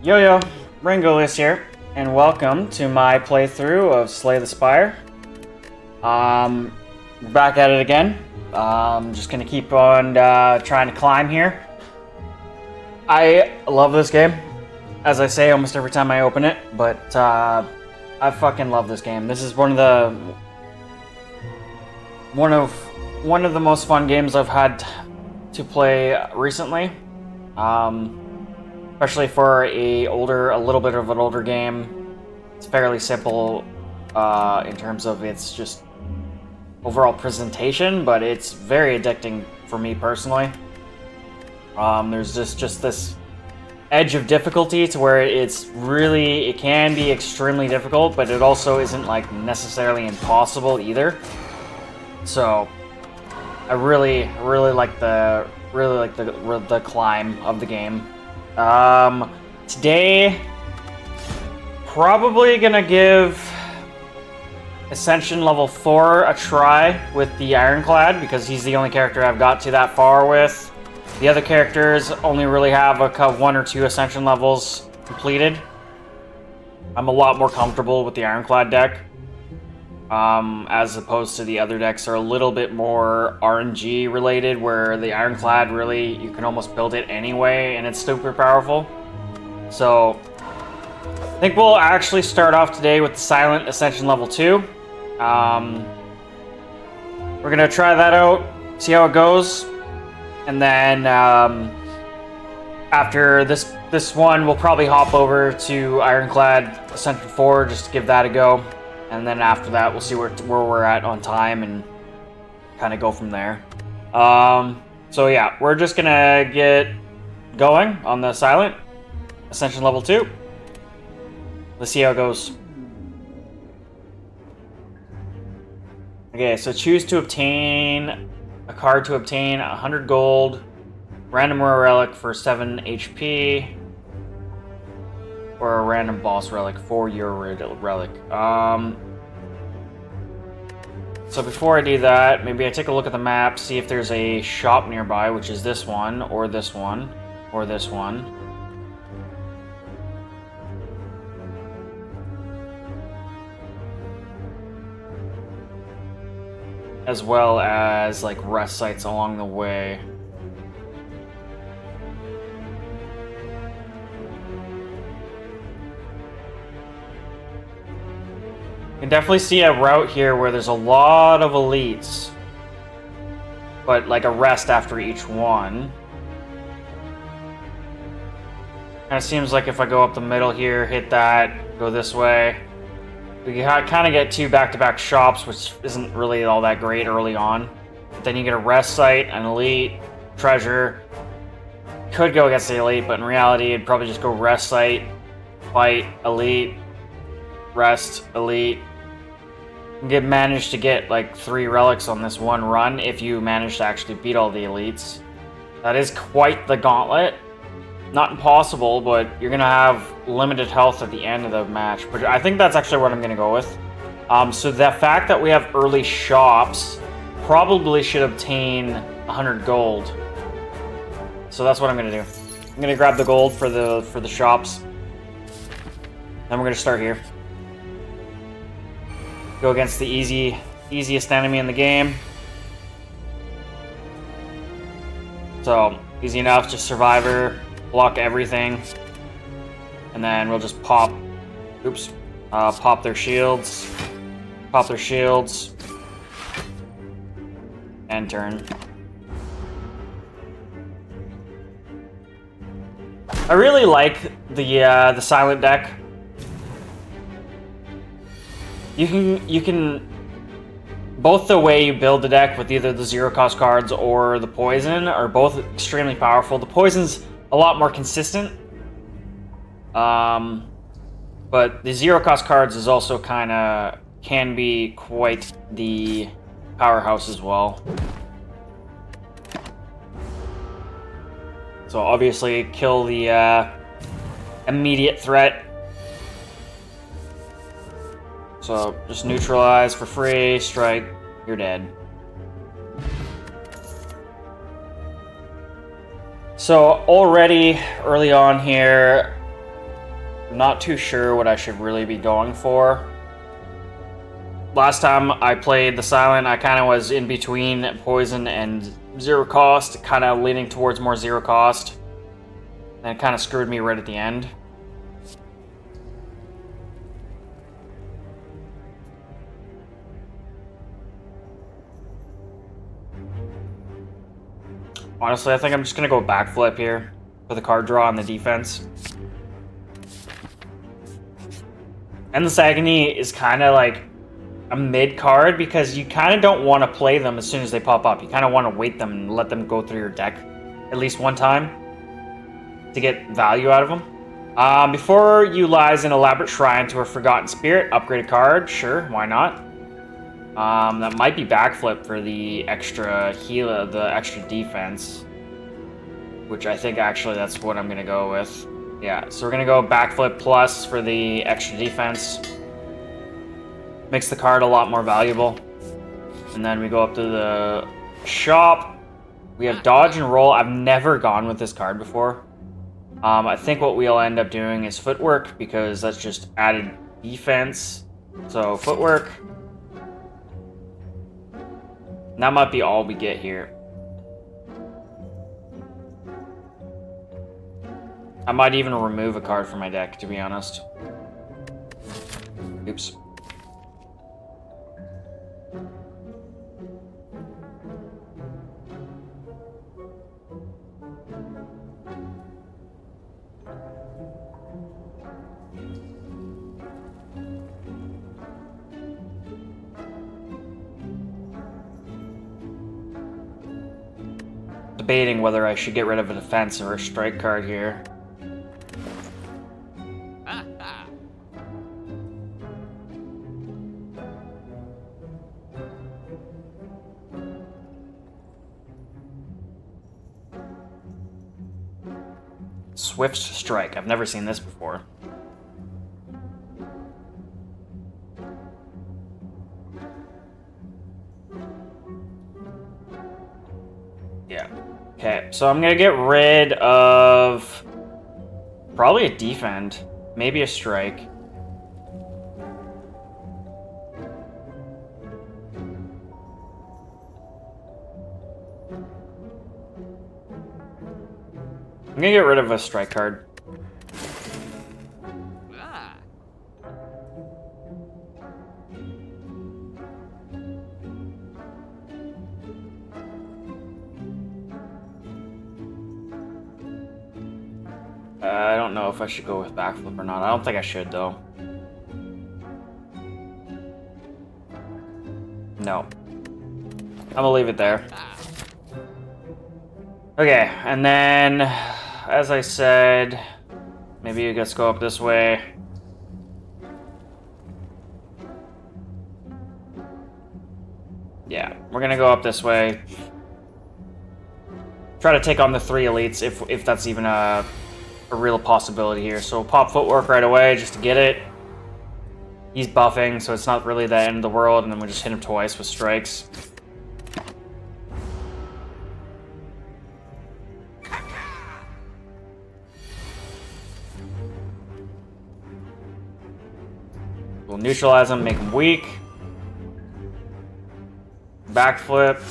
Yo, Renguleus here, and welcome to my playthrough of Slay the Spire. We're back at it again. Just gonna keep on trying to climb here. I love this game, as I say almost every time I open it, but I fucking love this game. This is one of the most fun games I've had to play recently. Especially for a little bit of an older game. It's fairly simple in terms of its just overall presentation, but it's very addicting for me personally. There's just this edge of difficulty to where it can be extremely difficult, but it also isn't like necessarily impossible either. So I really like the climb of the game. Today, probably gonna give Ascension level 4 a try with the Ironclad, because he's the only character I've got to that far with. The other characters only really have one or two Ascension levels completed. I'm a lot more comfortable with the Ironclad deck, as opposed to the other decks are a little bit more RNG related, where the Ironclad really, you can almost build it anyway and it's super powerful. So I think we'll actually start off today with the Silent Ascension level 2. We're gonna try that out, see how it goes, and then after this one we'll probably hop over to Ironclad Ascension 4 just to give that a go. And then after that, we'll see where we're at on time and kind of go from there. So yeah, we're just gonna get going on the Silent Ascension level 2. Let's see how it goes. Okay, so choose to obtain a card to obtain 100 gold, random rare relic for 7 HP, or a random boss relic for your relic. So before I do that, maybe I take a look at the map, see if there's a shop nearby, which is this one, or this one, or this one. As well as like rest sites along the way. You can definitely see a route here where there's a lot of elites, but like a rest after each one. Kind of seems like if I go up the middle here, hit that, go this way, we can kind of get two back-to-back shops, which isn't really all that great early on. But then you get a rest site, an elite, treasure. Could go against the elite, but in reality, it'd probably just go rest site, fight, elite, rest, elite. You manage to get like 3 relics on this one run if you manage to actually beat all the elites. That is quite the gauntlet. Not impossible, but you're gonna have limited health at the end of the match. But I think that's actually what I'm gonna go with. So the fact that we have early shops probably should obtain 100 gold. So that's what I'm gonna do. I'm gonna grab the gold for the shops. Then we're gonna start here. Go against the easiest enemy in the game. So, easy enough, just Survivor, block everything. And then we'll just pop their shields. Pop their shields. And turn. I really like the Silent deck. You can both the way you build the deck with either the zero cost cards or the poison are both extremely powerful. The poison's a lot more consistent, but the zero cost cards is also can be quite the powerhouse as well. So obviously kill the immediate threat. So, just neutralize for free, strike, you're dead. So, already, early on here, Not too sure what I should really be going for. Last time I played the Silent, I kind of was in between Poison and Zero Cost, kind of leaning towards more Zero Cost. And it kind of screwed me right at the end. Honestly, I think I'm just going to go backflip here for the card draw on the defense. Endless Agony is kind of like a mid card because you kind of don't want to play them as soon as they pop up. You kind of want to wait them and let them go through your deck at least one time to get value out of them. Before you lies an Elaborate Shrine to a Forgotten Spirit. Upgrade a card. Sure, why not? That might be backflip for the extra heal, the extra defense. Which I think actually that's what I'm going to go with. Yeah, so we're going to go backflip plus for the extra defense. Makes the card a lot more valuable. And then we go up to the shop. We have dodge and roll. I've never gone with this card before. I think what we'll end up doing is footwork because that's just added defense. So footwork. And that might be all we get here. I might even remove a card from my deck, to be honest. Oops. Debating whether I should get rid of a defense or a strike card here. Swift Strike. I've never seen this before. Yeah. Okay, so I'm gonna get rid of probably a defend, maybe a strike. I'm gonna get rid of a strike card. I don't know if I should go with backflip or not. I don't think I should, though. No. I'm gonna leave it there. Okay, and then, as I said, maybe let's go up this way. Yeah, we're gonna go up this way. Try to take on the 3 elites if that's even a real possibility here. So we'll pop footwork right away just to get it. He's buffing, so it's not really the end of the world, and then we just hit him twice with strikes. We'll neutralize him, make him weak. Backflip.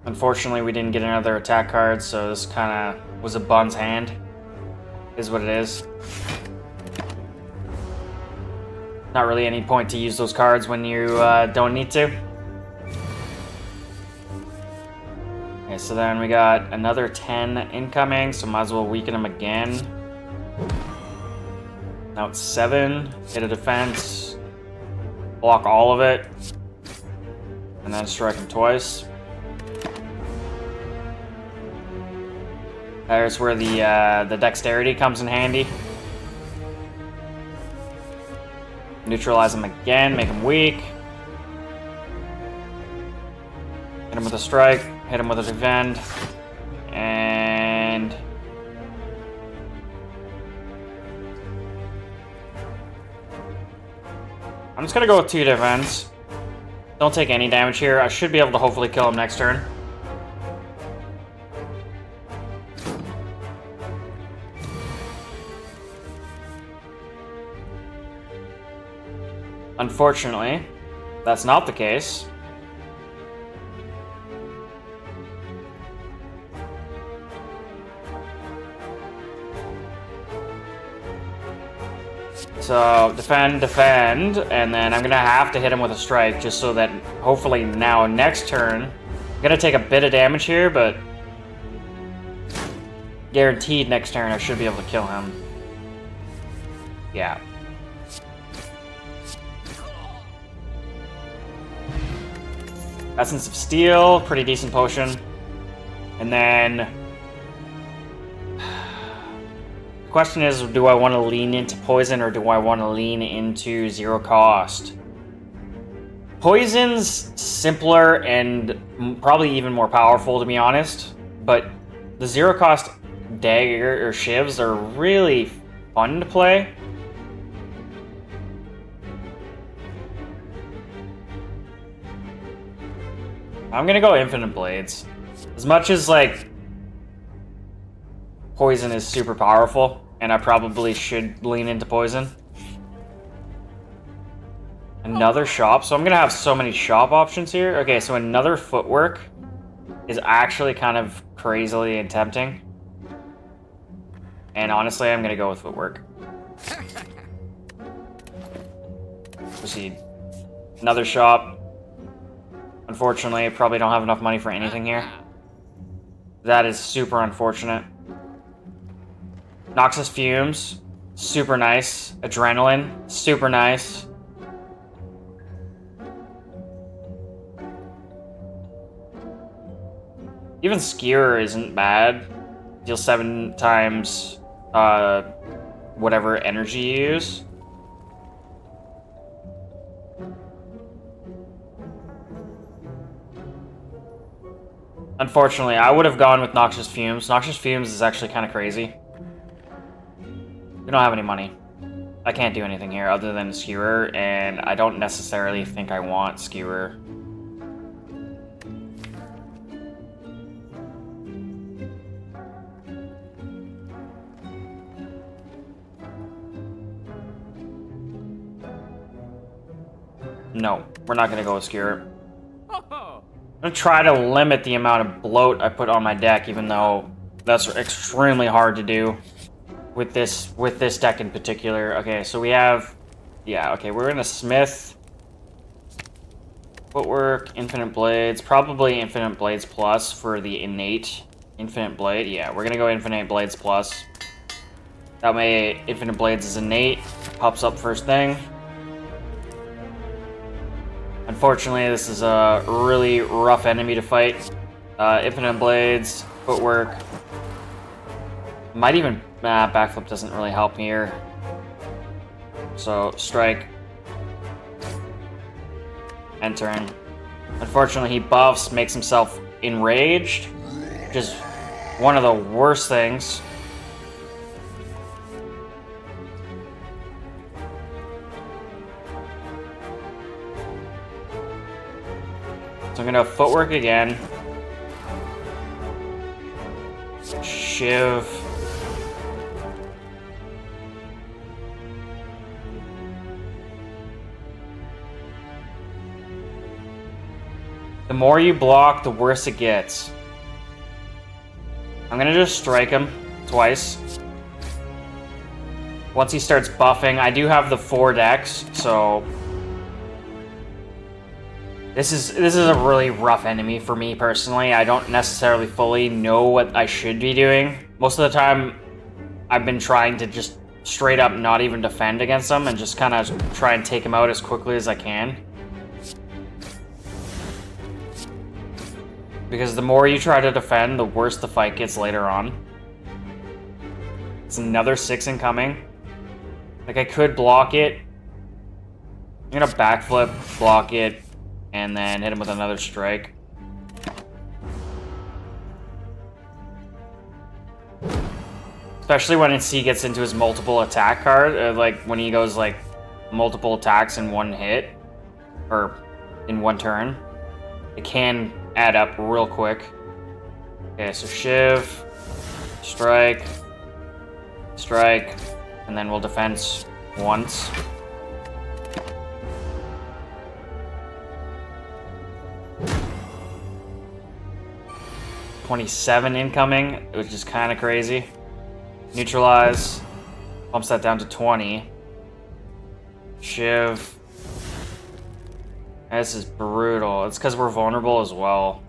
Unfortunately, we didn't get another attack card, so this kind of was a bun's hand. Is what it is. Not really any point to use those cards when you don't need to. Okay, so then we got another 10 incoming, so might as well weaken him again. Now it's 7. Hit a defense. Block all of it. And then strike him twice. There's where the dexterity comes in handy. Neutralize him again, make him weak. Hit him with a strike, hit him with a defend. And I'm just gonna go with 2 defense. Don't take any damage here. I should be able to hopefully kill him next turn. Unfortunately, that's not the case. So, defend, and then I'm gonna have to hit him with a strike just so that hopefully now next turn, I'm gonna take a bit of damage here, but guaranteed next turn I should be able to kill him. Yeah. Essence of Steel, pretty decent potion. And then the question is, do I want to lean into poison or do I want to lean into zero cost? Poison's simpler and probably even more powerful, to be honest, but the zero cost dagger or shivs are really fun to play. I'm gonna go Infinite Blades. As much as, like, poison is super powerful, and I probably should lean into poison. Another shop, so I'm gonna have so many shop options here. Okay, so another footwork is actually kind of crazily and tempting. And honestly, I'm gonna go with footwork. Proceed. Another shop. Unfortunately, I probably don't have enough money for anything here. That is super unfortunate. Noxus Fumes, super nice. Adrenaline, super nice. Even Skewer isn't bad. Deal 7 times whatever energy you use. Unfortunately, I would have gone with Noxious Fumes. Noxious Fumes is actually kind of crazy. We don't have any money. I can't do anything here other than Skewer, and I don't necessarily think I want Skewer. No, we're not going to go with Skewer. I'm gonna try to limit the amount of bloat I put on my deck, even though that's extremely hard to do with this deck in particular. Okay, so we have, yeah, okay, we're gonna Smith, Footwork, Infinite Blades, probably Infinite Blades Plus for the innate Infinite Blade. Yeah, we're gonna go Infinite Blades Plus. That way, Infinite Blades is innate, pops up first thing. Unfortunately, this is a really rough enemy to fight. Infinite Blades, Footwork. Might even... Backflip doesn't really help me here. So, Strike. Entering. Unfortunately, he buffs, makes himself enraged, which is one of the worst things. So I'm gonna Footwork again. Shiv. The more you block, the worse it gets. I'm gonna just strike him twice. Once he starts buffing, I do have the 4 decks, so This is a really rough enemy for me personally. I don't necessarily fully know what I should be doing. Most of the time, I've been trying to just straight up not even defend against them and just kind of try and take him out as quickly as I can. Because the more you try to defend, the worse the fight gets later on. It's another 6 incoming. Like, I could block it. I'm gonna backflip, block it, and then hit him with another strike. Especially when he gets into his multiple attack card, like when he goes like multiple attacks in one hit, or in one turn. It can add up real quick. Okay, so Shiv, strike, strike, and then we'll defense once. 27 incoming, which is kind of crazy. Neutralize. Bumps that down to 20. Shiv. This is brutal. It's because we're vulnerable as well.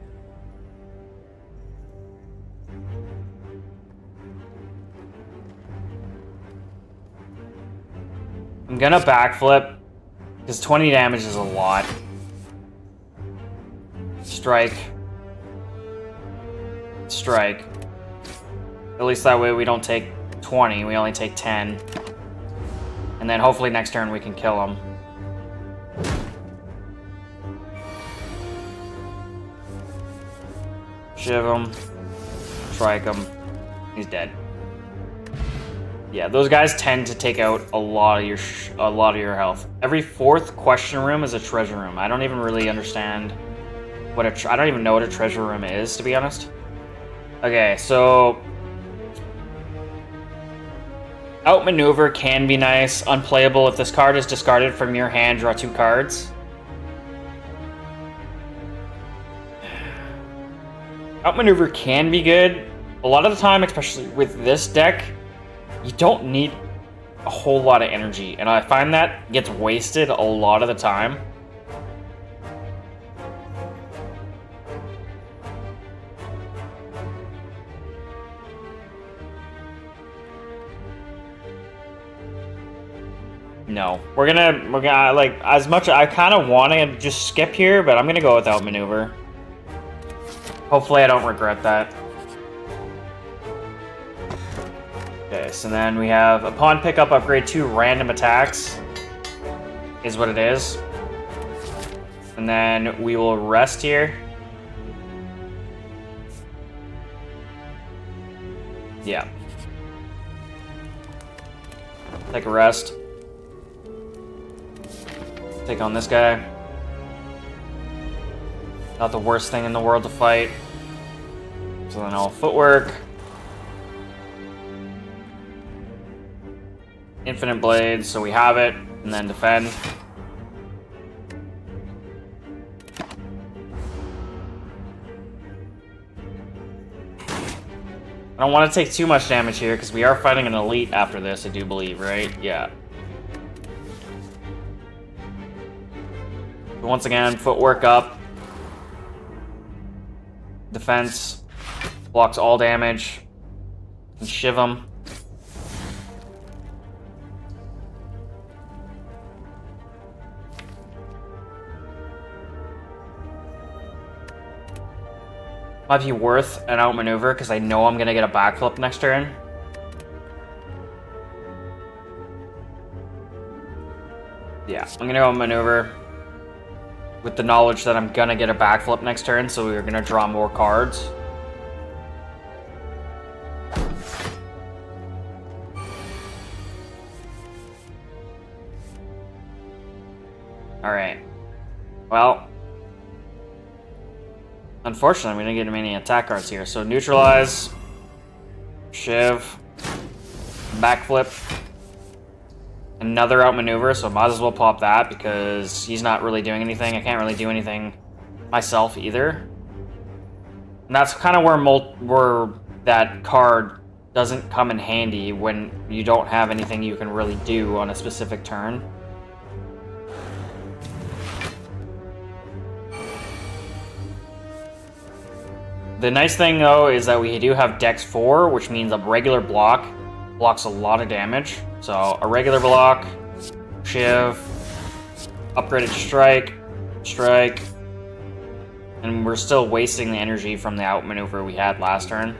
I'm gonna backflip, because 20 damage is a lot. Strike. Strike. At least that way we don't take 20, we only take 10. And then hopefully next turn we can kill him. Shiv him. Strike him. He's dead. Yeah, those guys tend to take out a lot of your health. Every fourth question room is a treasure room. I don't even really understand what I don't even know what a treasure room is, to be honest. Okay, so outmaneuver can be nice. Unplayable if this card is discarded from your hand, draw 2 cards. Outmaneuver can be good. A lot of the time, especially with this deck, you don't need a whole lot of energy, and I find that gets wasted a lot of the time. No, we're gonna like, as much I kind of want to just skip here, but I'm gonna go with outmaneuver. Hopefully I don't regret that. Okay, so then we have upon pickup upgrade 2 random attacks is what it is. And then we will rest here. Yeah. Take a rest. Take on this guy. Not the worst thing in the world to fight. So then I'll footwork. Infinite blades, so we have it, and then defend. I don't want to take too much damage here, because we are fighting an elite after this, I do believe, right? Yeah. But once again, footwork up. Defense. Blocks all damage. And shiv him. Might be worth an outmaneuver because I know I'm gonna get a backflip next turn. Yeah, I'm gonna outmaneuver with the knowledge that I'm gonna get a backflip next turn, so we're gonna draw more cards. Alright. Well, unfortunately, we didn't get many attack cards here. So neutralize, shiv, backflip, another outmaneuver. So might as well pop that because he's not really doing anything. I can't really do anything myself either. And that's kind of where that card doesn't come in handy when you don't have anything you can really do on a specific turn. The nice thing, though, is that we do have Dex 4, which means a regular block blocks a lot of damage. So, a regular block, shiv, upgraded strike, strike, and we're still wasting the energy from the outmaneuver we had last turn.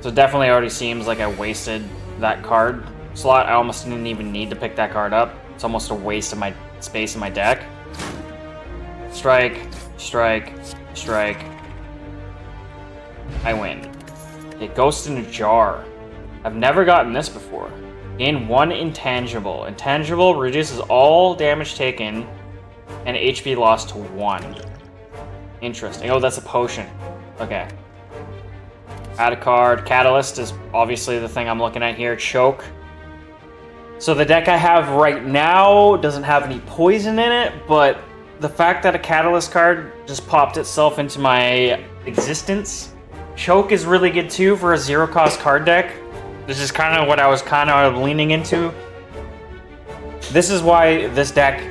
So it definitely already seems like I wasted that card slot. I almost didn't even need to pick that card up. It's almost a waste of my space in my deck. Strike, strike, strike. I win. Okay, Ghost in a Jar. I've never gotten this before. Gain 1 intangible. Intangible reduces all damage taken and HP lost to 1. Interesting. Oh, that's a potion. Okay. Add a card. Catalyst is obviously the thing I'm looking at here. Choke. So the deck I have right now doesn't have any poison in it, but the fact that a Catalyst card just popped itself into my existence. Choke is really good too for a zero-cost card deck. This is kind of what I was kind of leaning into. This is why this deck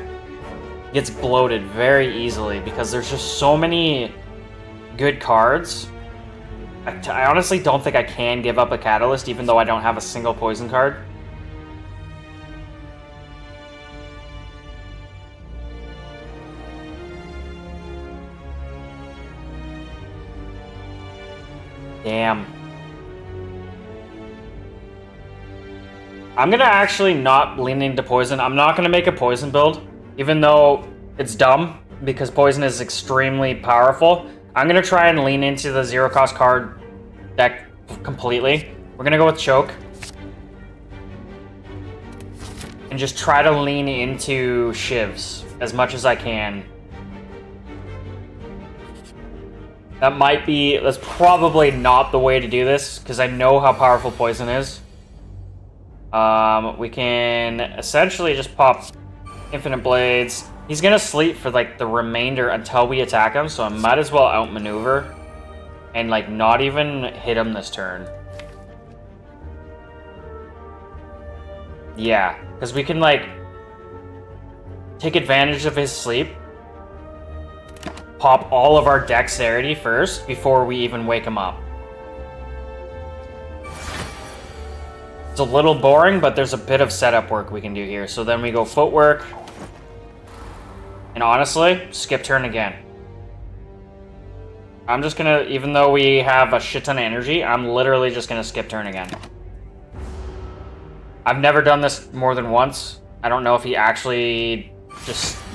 gets bloated very easily, because there's just so many good cards. I honestly don't think I can give up a Catalyst, even though I don't have a single poison card. Damn. I'm gonna actually not lean into poison. I'm not gonna make a poison build, even though it's dumb, because poison is extremely powerful. I'm gonna try and lean into the zero-cost card deck completely. We're gonna go with Choke. And just try to lean into Shivs as much as I can. That's probably not the way to do this, because I know how powerful poison is. We can essentially just pop Infinite Blades. He's gonna sleep for like the remainder until we attack him, so I might as well outmaneuver and like not even hit him this turn. Yeah, because we can like take advantage of his sleep, pop all of our dexterity first before we even wake him up. It's a little boring, but there's a bit of setup work we can do here. So then we go footwork. And honestly, skip turn again. I'm just gonna, even though we have a shit ton of energy, I'm literally just gonna skip turn again. I've never done this more than once. I don't know if he actually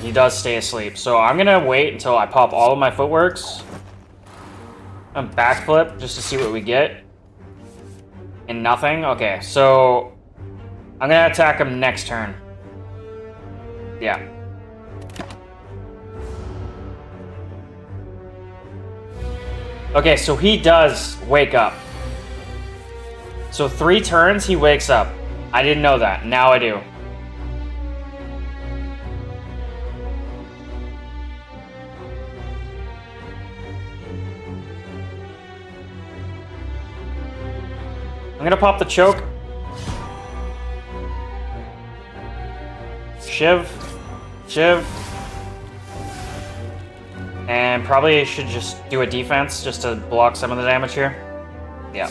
he does stay asleep. So I'm gonna wait until I pop all of my footworks. And backflip just to see what we get. And nothing? Okay, so I'm gonna attack him next turn. Yeah. Okay, so he does wake up. So 3 turns, he wakes up. I didn't know that. Now I do. I'm gonna pop the Choke. Shiv. And probably should just do a defense just to block some of the damage here. Yeah.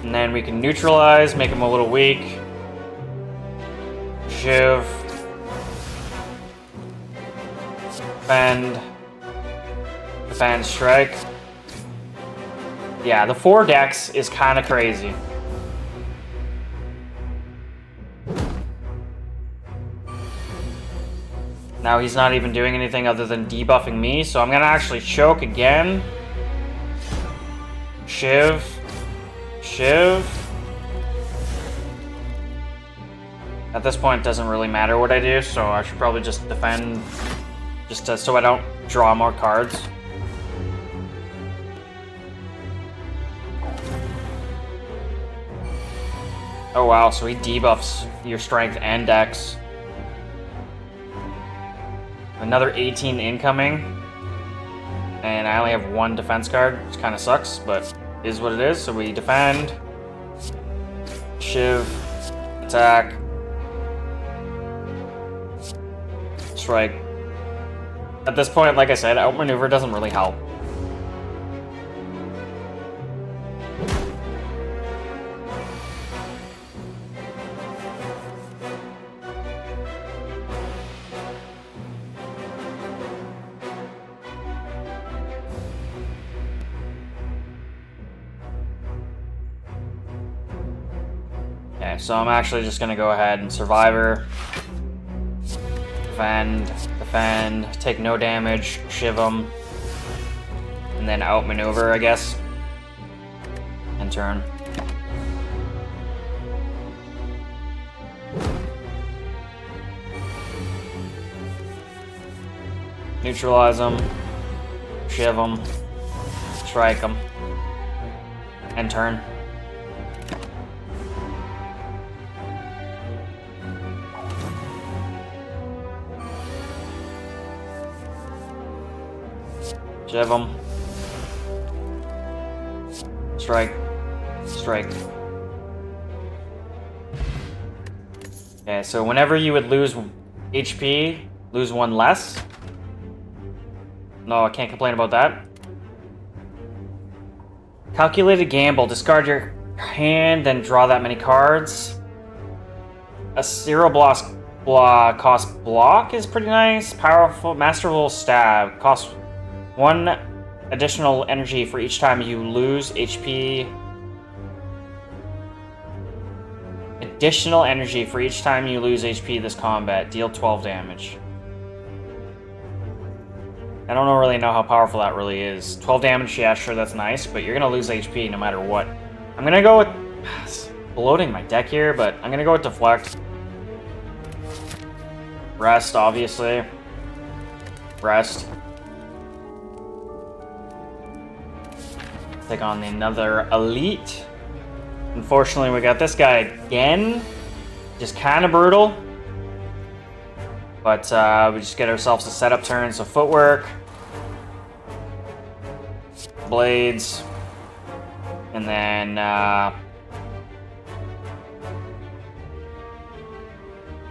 And then we can neutralize, make him a little weak. Shiv. Defend, strike. Yeah, the 4 dex is kind of crazy. Now he's not even doing anything other than debuffing me, so I'm gonna actually Choke again. Shiv. At this point, it doesn't really matter what I do, so I should probably just defend, so I don't draw more cards. Oh wow, so he debuffs your strength and dex. Another 18 incoming. And I only have 1 defense card, which kind of sucks, but is what it is. So we defend. Shiv. Attack. Strike. At this point, like I said, outmaneuver doesn't really help. Okay, so I'm actually just gonna go ahead and Survivor. Defend, take no damage, Shiv him, and then outmaneuver, I guess. And turn. Neutralize him, Shiv him, strike him. End turn. Shiv him. Strike. Strike. Okay, so whenever you would lose HP, lose one less. No, I can't complain about that. Calculated gamble. Discard your hand, then draw that many cards. A 0 cost block is pretty nice. Powerful. Masterful stab. Costs 1 additional energy for each time you lose HP. Additional energy for each time you lose HP this combat. Deal 12 damage. I don't really know how powerful that really is. 12 damage, yeah, sure, that's nice, but you're gonna lose HP no matter what. I'm gonna go with... bloating my deck here, but I'm gonna go with Deflect. Rest, obviously. Rest. Take on another Elite. Unfortunately, we got this guy again. Just kind of brutal. But we just get ourselves a setup turn. So Footwork. Blades. And then...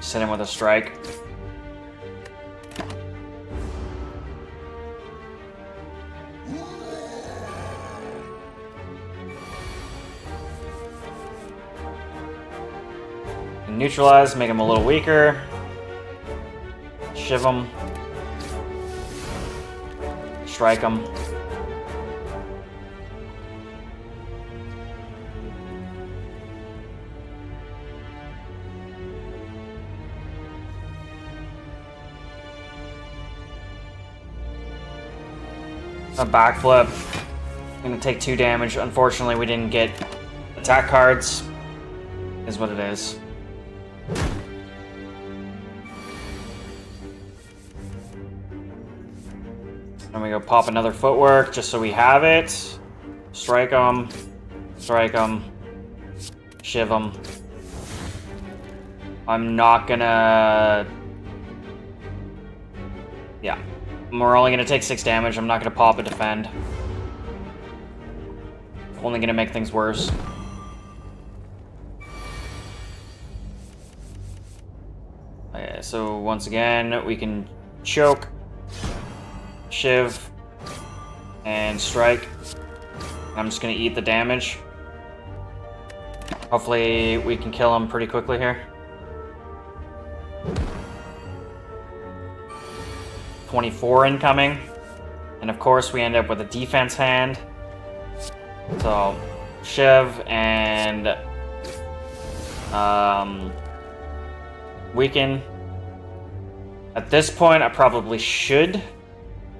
just hit him with a Strike. Neutralize, make him a little weaker. Shiv him. Strike him. A backflip. Gonna take 2 damage. Unfortunately, we didn't get attack cards. Is what it is. And we go pop another Footwork just so we have it. Strike him. Strike him. Shiv him. I'm not gonna... yeah. We're only gonna take 6 damage. I'm not gonna pop a defend. Only gonna make things worse. Okay, so once again, we can choke, Shiv, and strike. I'm just gonna eat the damage. Hopefully we can kill him pretty quickly here. 24 incoming. And of course we end up with a defense hand. So, Shiv and weaken. At this point, I probably should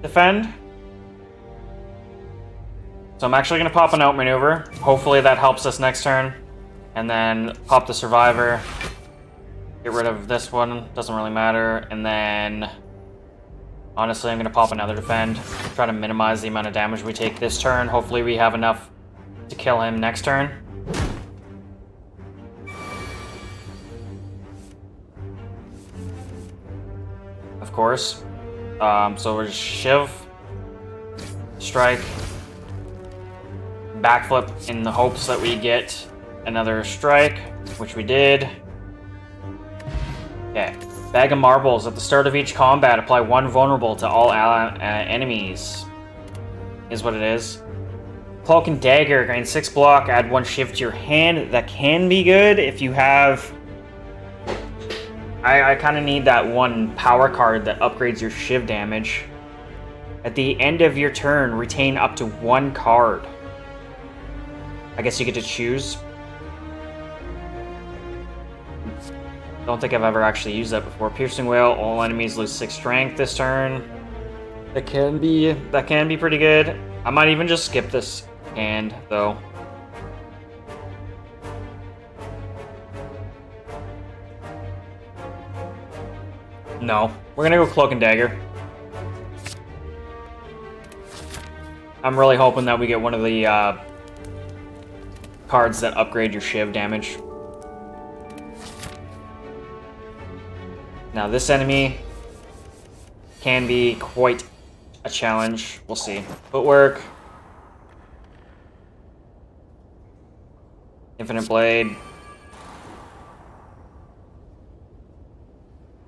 defend. So I'm actually going to pop an outmaneuver. Hopefully that helps us next turn. And then pop the survivor. Get rid of this one. Doesn't really matter. And then... honestly, I'm going to pop another defend. Try to minimize the amount of damage we take this turn. Hopefully we have enough to kill him next turn. Of course. So we're just Shiv, strike, backflip in the hopes that we get another strike, which we did. Okay. Bag of Marbles. At the start of each combat, apply 1 vulnerable to all enemies. Is what it is. Cloak and Dagger. Gain 6 block. Add 1 Shiv to your hand. That can be good if you have... I kind of need that 1 power card that upgrades your Shiv damage. At the end of your turn, retain up to 1 card. I guess you get to choose. Don't think I've ever actually used that before. Piercing Wail. All enemies lose 6 strength this turn. That can be pretty good. I might even just skip this hand though. No, we're gonna go Cloak and Dagger. I'm really hoping that we get one of the cards that upgrade your shiv damage. Now this enemy can be quite a challenge. We'll see. Footwork. Infinite Blade.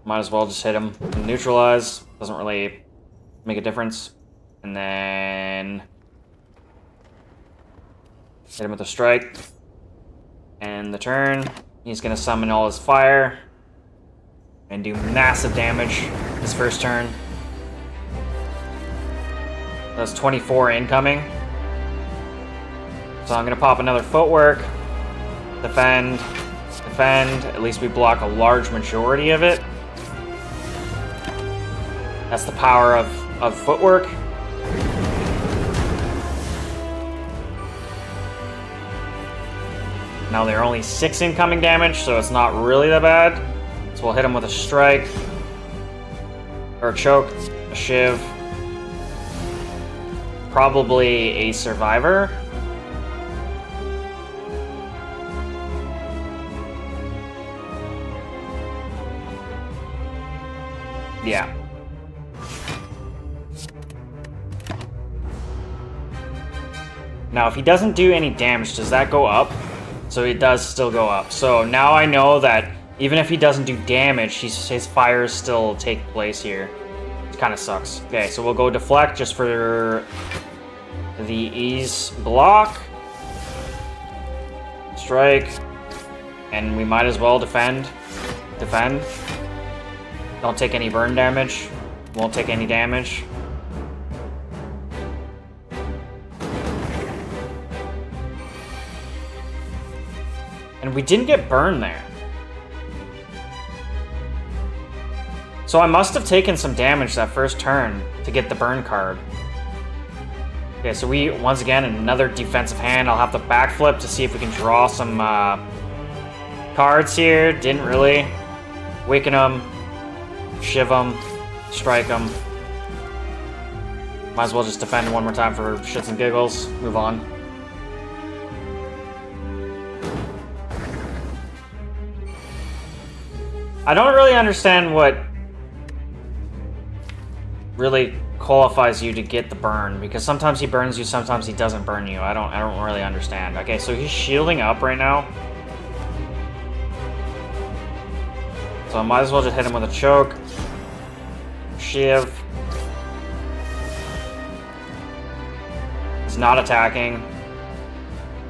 Might as well just hit him. Neutralize. Doesn't really make a difference. And then hit him with a strike. And the turn, he's going to summon all his fire and do massive damage his first turn. That's 24 incoming. So I'm going to pop another Footwork. Defend. Defend. At least we block a large majority of it. That's the power of Footwork. Now they're only 6 incoming damage, so it's not really that bad. So we'll hit him with a strike. Or a choke. A shiv. Probably a survivor. Yeah. Now, if he doesn't do any damage, does that go up? So it does still go up. So now I know that even if he doesn't do damage, his fires still take place here. It kind of sucks. Okay, so we'll go deflect just for the ease block. Strike. And we might as well defend. Defend. Don't take any burn damage. Won't take any damage. And we didn't get burned there. So I must have taken some damage that first turn to get the burn card. Okay, so we, once again, another defensive hand. I'll have to backflip to see if we can draw some cards here. Didn't really. Waken them. Shiv them. Strike them. Might as well just defend one more time for shits and giggles. Move on. I don't really understand what really qualifies you to get the burn, because sometimes he burns you, sometimes he doesn't burn you. I don't really understand. Okay, so he's shielding up right now. So I might as well just hit him with a choke. Shiv. He's not attacking.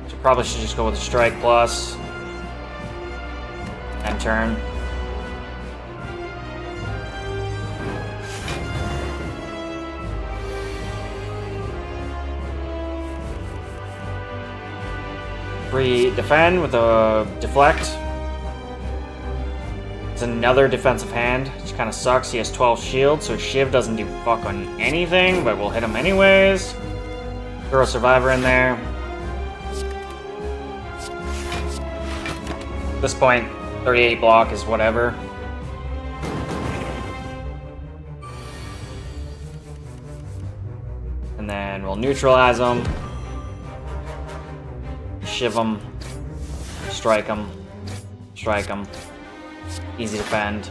So probably should just go with a strike plus. End turn. Free defend with a deflect. It's another defensive hand, which kind of sucks. He has 12 shield, so Shiv doesn't do fuck on anything, but we'll hit him anyways. Throw a survivor in there. At this point, 38 block is whatever. And then we'll neutralize him. Shiv him. Strike him. Strike him. Easy defend.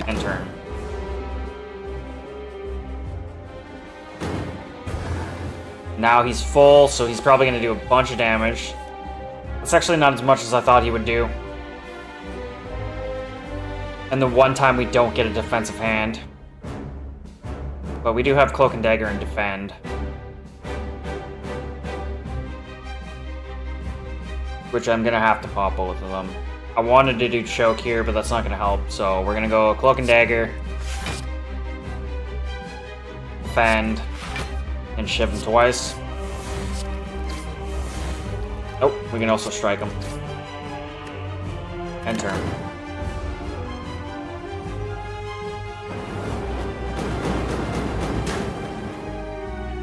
End turn. Now he's full, so he's probably going to do a bunch of damage. That's actually not as much as I thought he would do. And the one time we don't get a defensive hand. But we do have Cloak and Dagger and defend. Which I'm going to have to pop both of them. I wanted to do choke here, but that's not going to help. So we're going to go Cloak and Dagger. Defend. And shiv him twice. Oh, we can also strike him. End turn.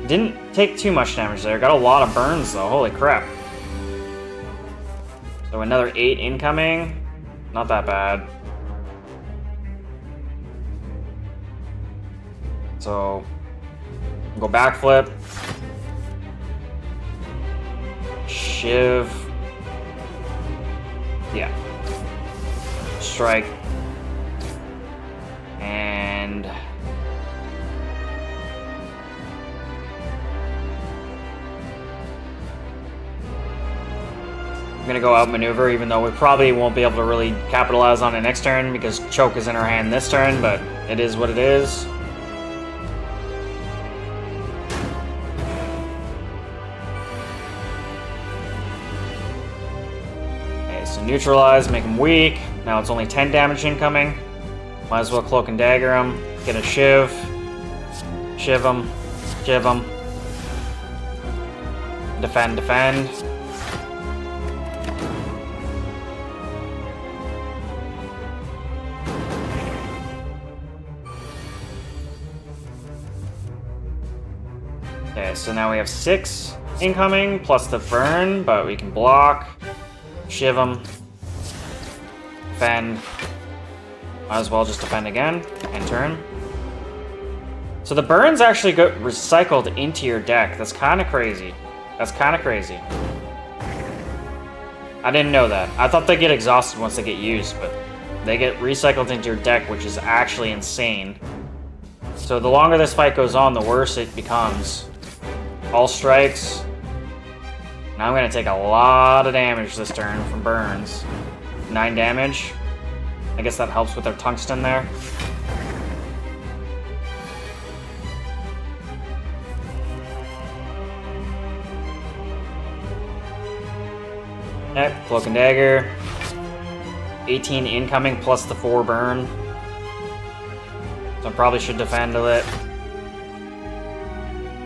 Didn't take too much damage there. Got a lot of burns though. Holy crap. So another 8 incoming. Not that bad. So go backflip. Shiv. Yeah. Strike. And... I'm gonna go outmaneuver, even though we probably won't be able to really capitalize on it next turn because choke is in our hand this turn, but it is what it is. Okay, so neutralize, make him weak. Now it's only 10 damage incoming. Might as well cloak and dagger him. Get a shiv. Shiv him. Shiv him. Defend, defend. Okay, so now we have 6 incoming, plus the burn, but we can block, shiv him, defend, might as well just defend again, and turn. So the burns actually get recycled into your deck. That's kind of crazy. That's kind of crazy. I didn't know that. I thought they get exhausted once they get used, but they get recycled into your deck, which is actually insane. So the longer this fight goes on, the worse it becomes. All strikes. Now I'm going to take a lot of damage this turn from burns. 9 damage. I guess that helps with their tungsten there. Yep, cloak and dagger. 18 incoming plus the 4 burn. So I probably should defend a it.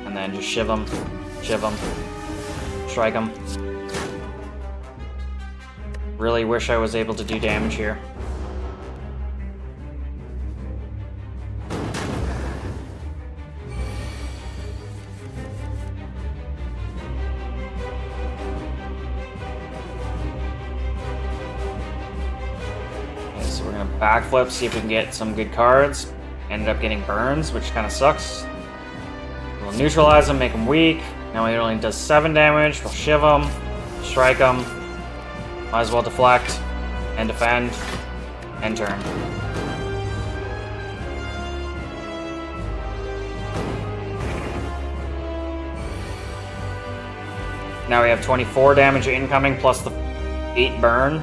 And then just shiv him, strike him. Really wish I was able to do damage here. Okay, so we're gonna backflip, see if we can get some good cards. Ended up getting burns, which kind of sucks. We'll neutralize him, make him weak. Now he only does 7 damage. We'll shiv him, strike him. Might as well deflect and defend and turn. Now we have 24 damage incoming plus the 8 burn.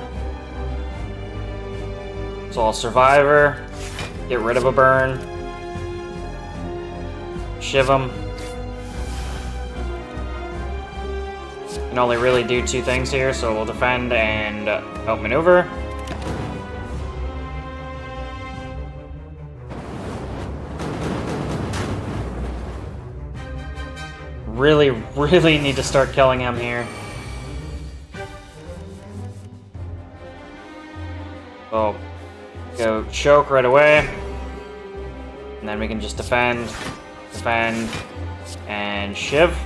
So I'll survivor, get rid of a burn, shiv him. Can only really do 2 things here, so we'll defend and outmaneuver. Really need to start killing him here. So, go choke right away. And then we can just defend, and shiv.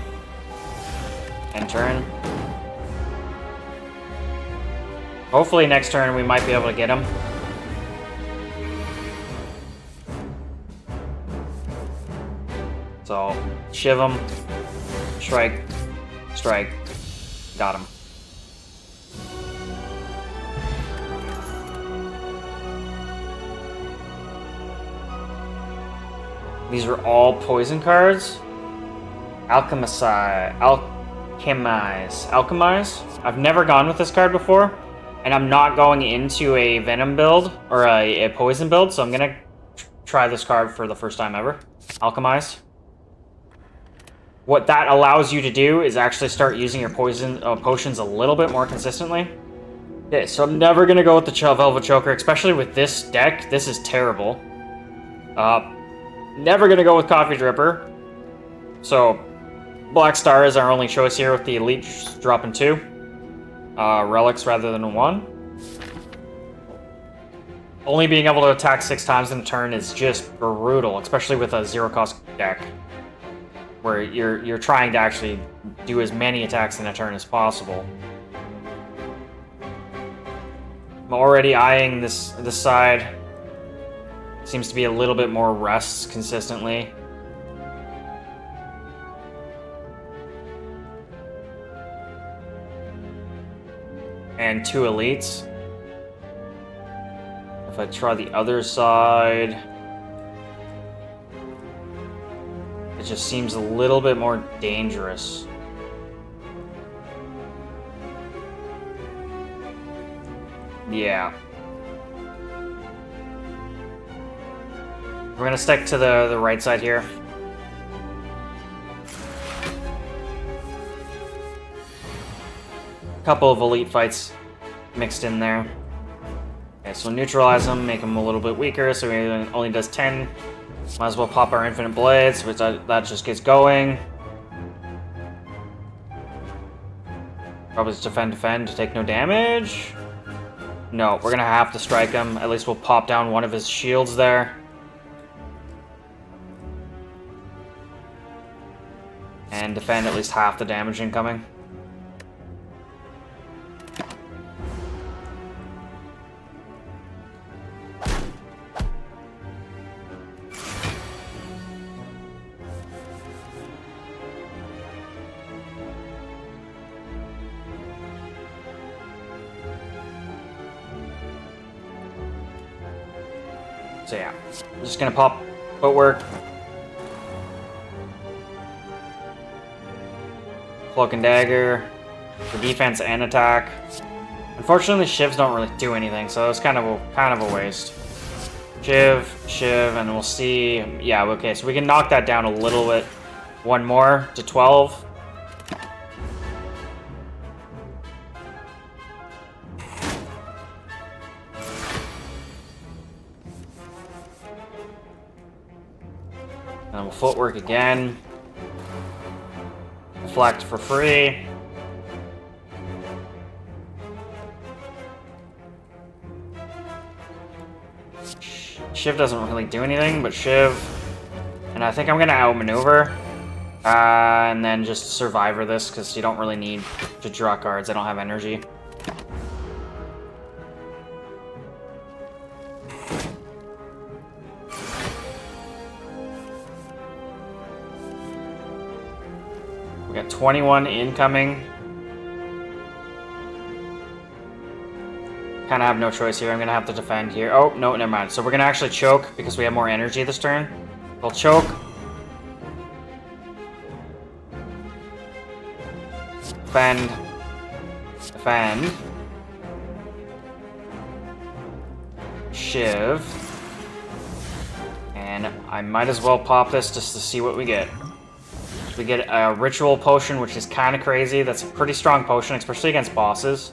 And turn. Hopefully next turn we might be able to get him. So, shiv him, strike, strike, got him. These are all poison cards. Alchemize. I've never gone with this card before, and I'm not going into a venom build or a poison build, so I'm gonna try this card for the first time ever. Alchemize. What that allows you to do is actually start using your poison potions a little bit more consistently. Okay, so I'm never gonna go with the Velvet Choker, especially with this deck. This is terrible. Never gonna go with Coffee Dripper. So Black Star is our only choice here with the Elite dropping 2. Relics rather than 1. Only being able to attack 6 times in a turn is just brutal, especially with a 0-cost deck. Where you're trying to actually do as many attacks in a turn as possible. I'm already eyeing this side. Seems to be a little bit more rests consistently. And 2 elites. If I try the other side, it just seems a little bit more dangerous. Yeah. We're gonna stick to the right side here. Couple of elite fights mixed in there. Okay, so neutralize him, make him a little bit weaker, so he only does 10. Might as well pop our infinite blades, which that just gets going. Probably just defend to take no damage. No, we're gonna have to strike him. At least we'll pop down one of his shields there. And defend at least half the damage incoming. So yeah, I'm just gonna pop footwork. Cloak and dagger for defense and attack. Unfortunately, shivs don't really do anything, so it's kind of a waste. Shiv, and we'll see. Yeah, okay, so we can knock that down a little bit. One more to 12. And we'll footwork again. Deflect for free. Shiv doesn't really do anything, but Shiv. And I think I'm gonna outmaneuver. And then just survivor this, because you don't really need to draw cards. I don't have energy. We got 21 incoming. Kind of have no choice here. I'm gonna have to defend here. Oh, no, never mind. So we're gonna actually choke because we have more energy this turn. We'll choke. Defend. Defend. Shiv. And I might as well pop this just to see what we get. We get a ritual potion, which is kind of crazy. That's a pretty strong potion, especially against bosses.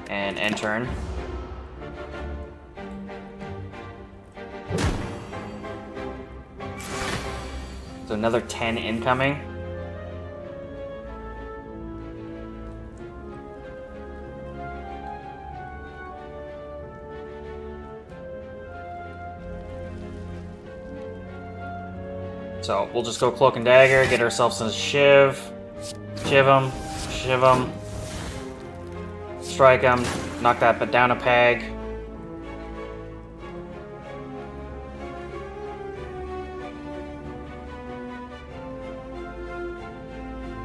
And end turn. So another 10 incoming. So we'll just go Cloak and Dagger, get ourselves a Shiv. Shiv him. Shiv him. Strike him. Knock that but down a peg.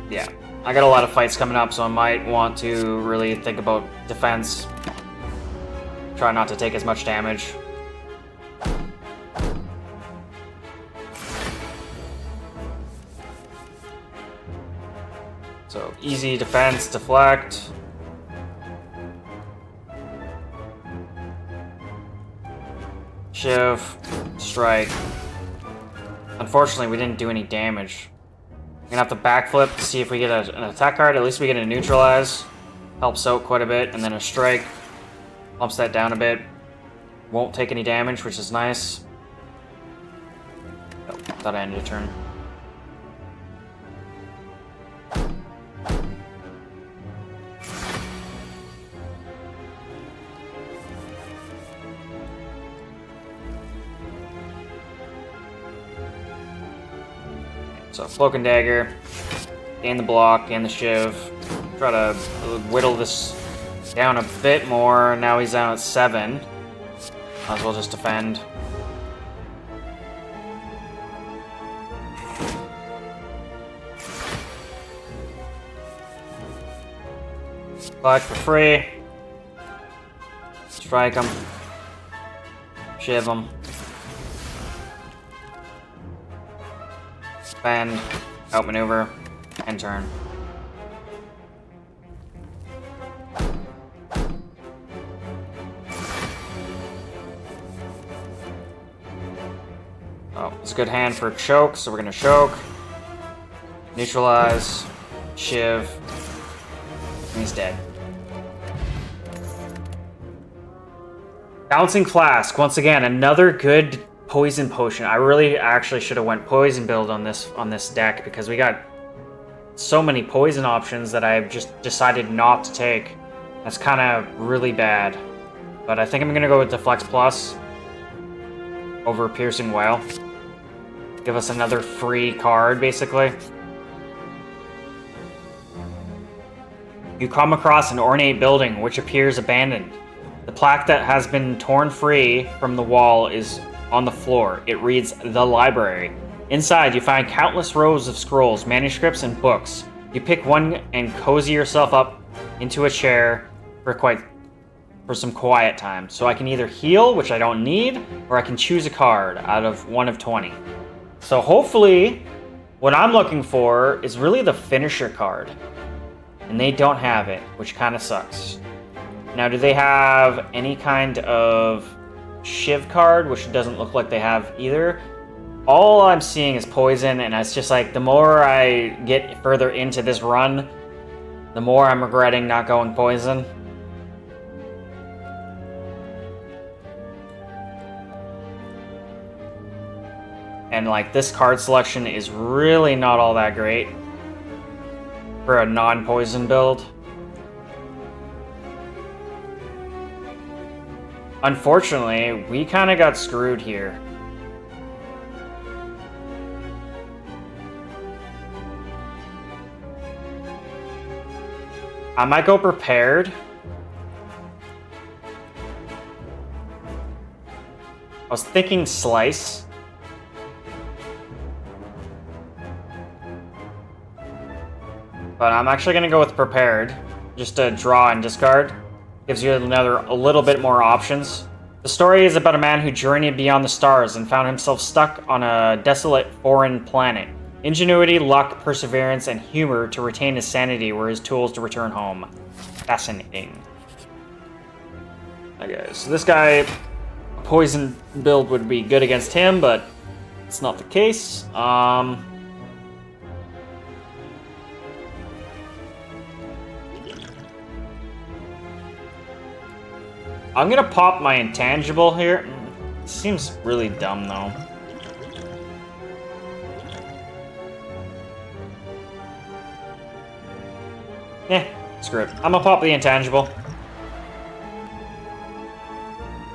Yeah. I got a lot of fights coming up, so I might want to really think about defense. Try not to take as much damage. So, easy defense, deflect. Shiv, strike. Unfortunately, we didn't do any damage. I'm gonna have to backflip to see if we get an attack card. At least we get a neutralize. Helps out quite a bit. And then a strike. Bumps that down a bit. Won't take any damage, which is nice. Oh, thought I ended a turn. So, Cloak and Dagger, gain the block, gain the Shiv. Try to whittle this down a bit more. Now he's down at 7. Might as well just defend. Collect for free. Strike him. Shiv him. Spend. Outmaneuver. End turn. Oh, it's a good hand for choke, so we're gonna choke. Neutralize. Shiv. And he's dead. Bouncing Flask, once again, another good poison potion. I really actually should have went poison build on this deck because we got so many poison options that I've just decided not to take. That's kind of really bad. But I think I'm gonna go with Deflex Plus over Piercing Wail. Give us another free card, basically. You come across an ornate building which appears abandoned. The plaque that has been torn free from the wall is on the floor. It reads, "The Library." Inside, you find countless rows of scrolls, manuscripts, and books. You pick one and cozy yourself up into a chair for some quiet time. So I can either heal, which I don't need, or I can choose a card out of one of 20. So hopefully, what I'm looking for is really the finisher card. And they don't have it, which kind of sucks. Now, do they have any kind of Shiv card, which doesn't look like they have either? All I'm seeing is poison, and it's just like, the more I get further into this run, the more I'm regretting not going poison. And like, this card selection is really not all that great for a non-poison build. Unfortunately, we kind of got screwed here. I might go prepared. I was thinking slice. But I'm actually going to go with prepared. Just to draw and discard. Gives you a little bit more options. The story is about a man who journeyed beyond the stars and found himself stuck on a desolate foreign planet. Ingenuity, luck, perseverance, and humor to retain his sanity were his tools to return home. Fascinating. Okay, so this guy, a poison build would be good against him, but it's not the case. I'm gonna pop my intangible here. Seems really dumb, though. Screw it. I'm gonna pop the intangible.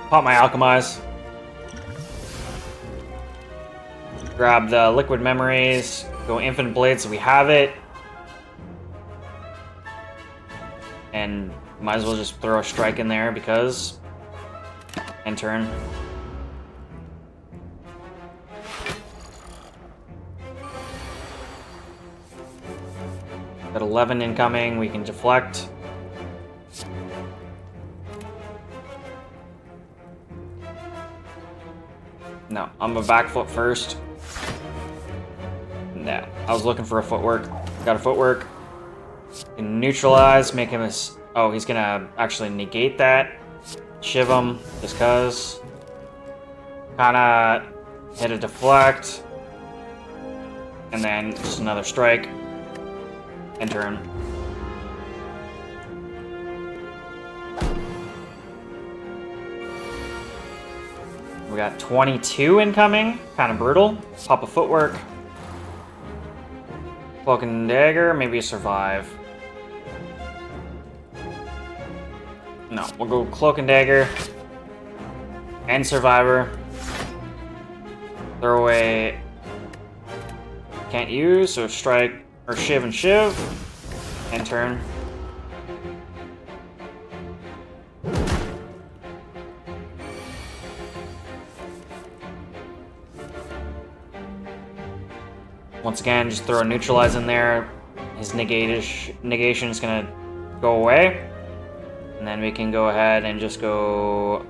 Pop my alchemize. Grab the liquid memories. Go infinite blade so we have it. And might as well just throw a strike in there because... End turn. Got 11 incoming, we can deflect. No, I'm a back foot first. No, I was looking for a footwork. Got a footwork. Can neutralize, make him a... Oh, he's gonna actually negate that. Shiv him, just cuz. Kinda hit a deflect. And then just another strike. End turn. We got 22 incoming. Kinda brutal. Pop a footwork. Cloak and dagger, maybe a survive. No, we'll go Cloak and Dagger and Survivor. Throw away. Can't use, so strike or Shiv and Shiv. End turn. Once again, just throw a neutralize in there. His negation is gonna go away. And then we can go ahead and just go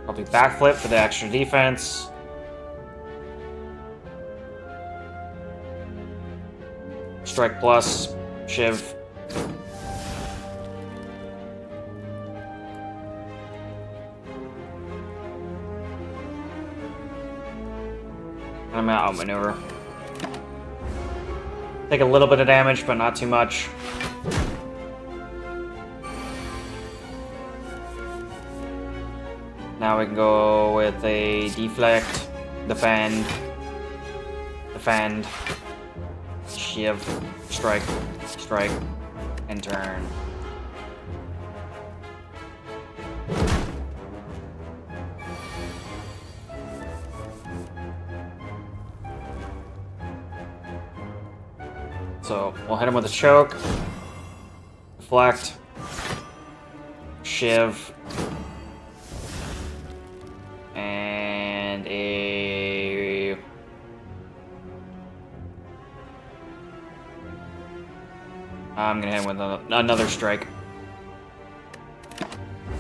probably backflip for the extra defense. Strike plus, shiv. I'm gonna outmaneuver. Take a little bit of damage, but not too much. Now we can go with a deflect, defend, shiv, strike, strike, and turn. So we'll hit him with a choke, deflect, shiv, and a... I'm gonna hit him with another strike.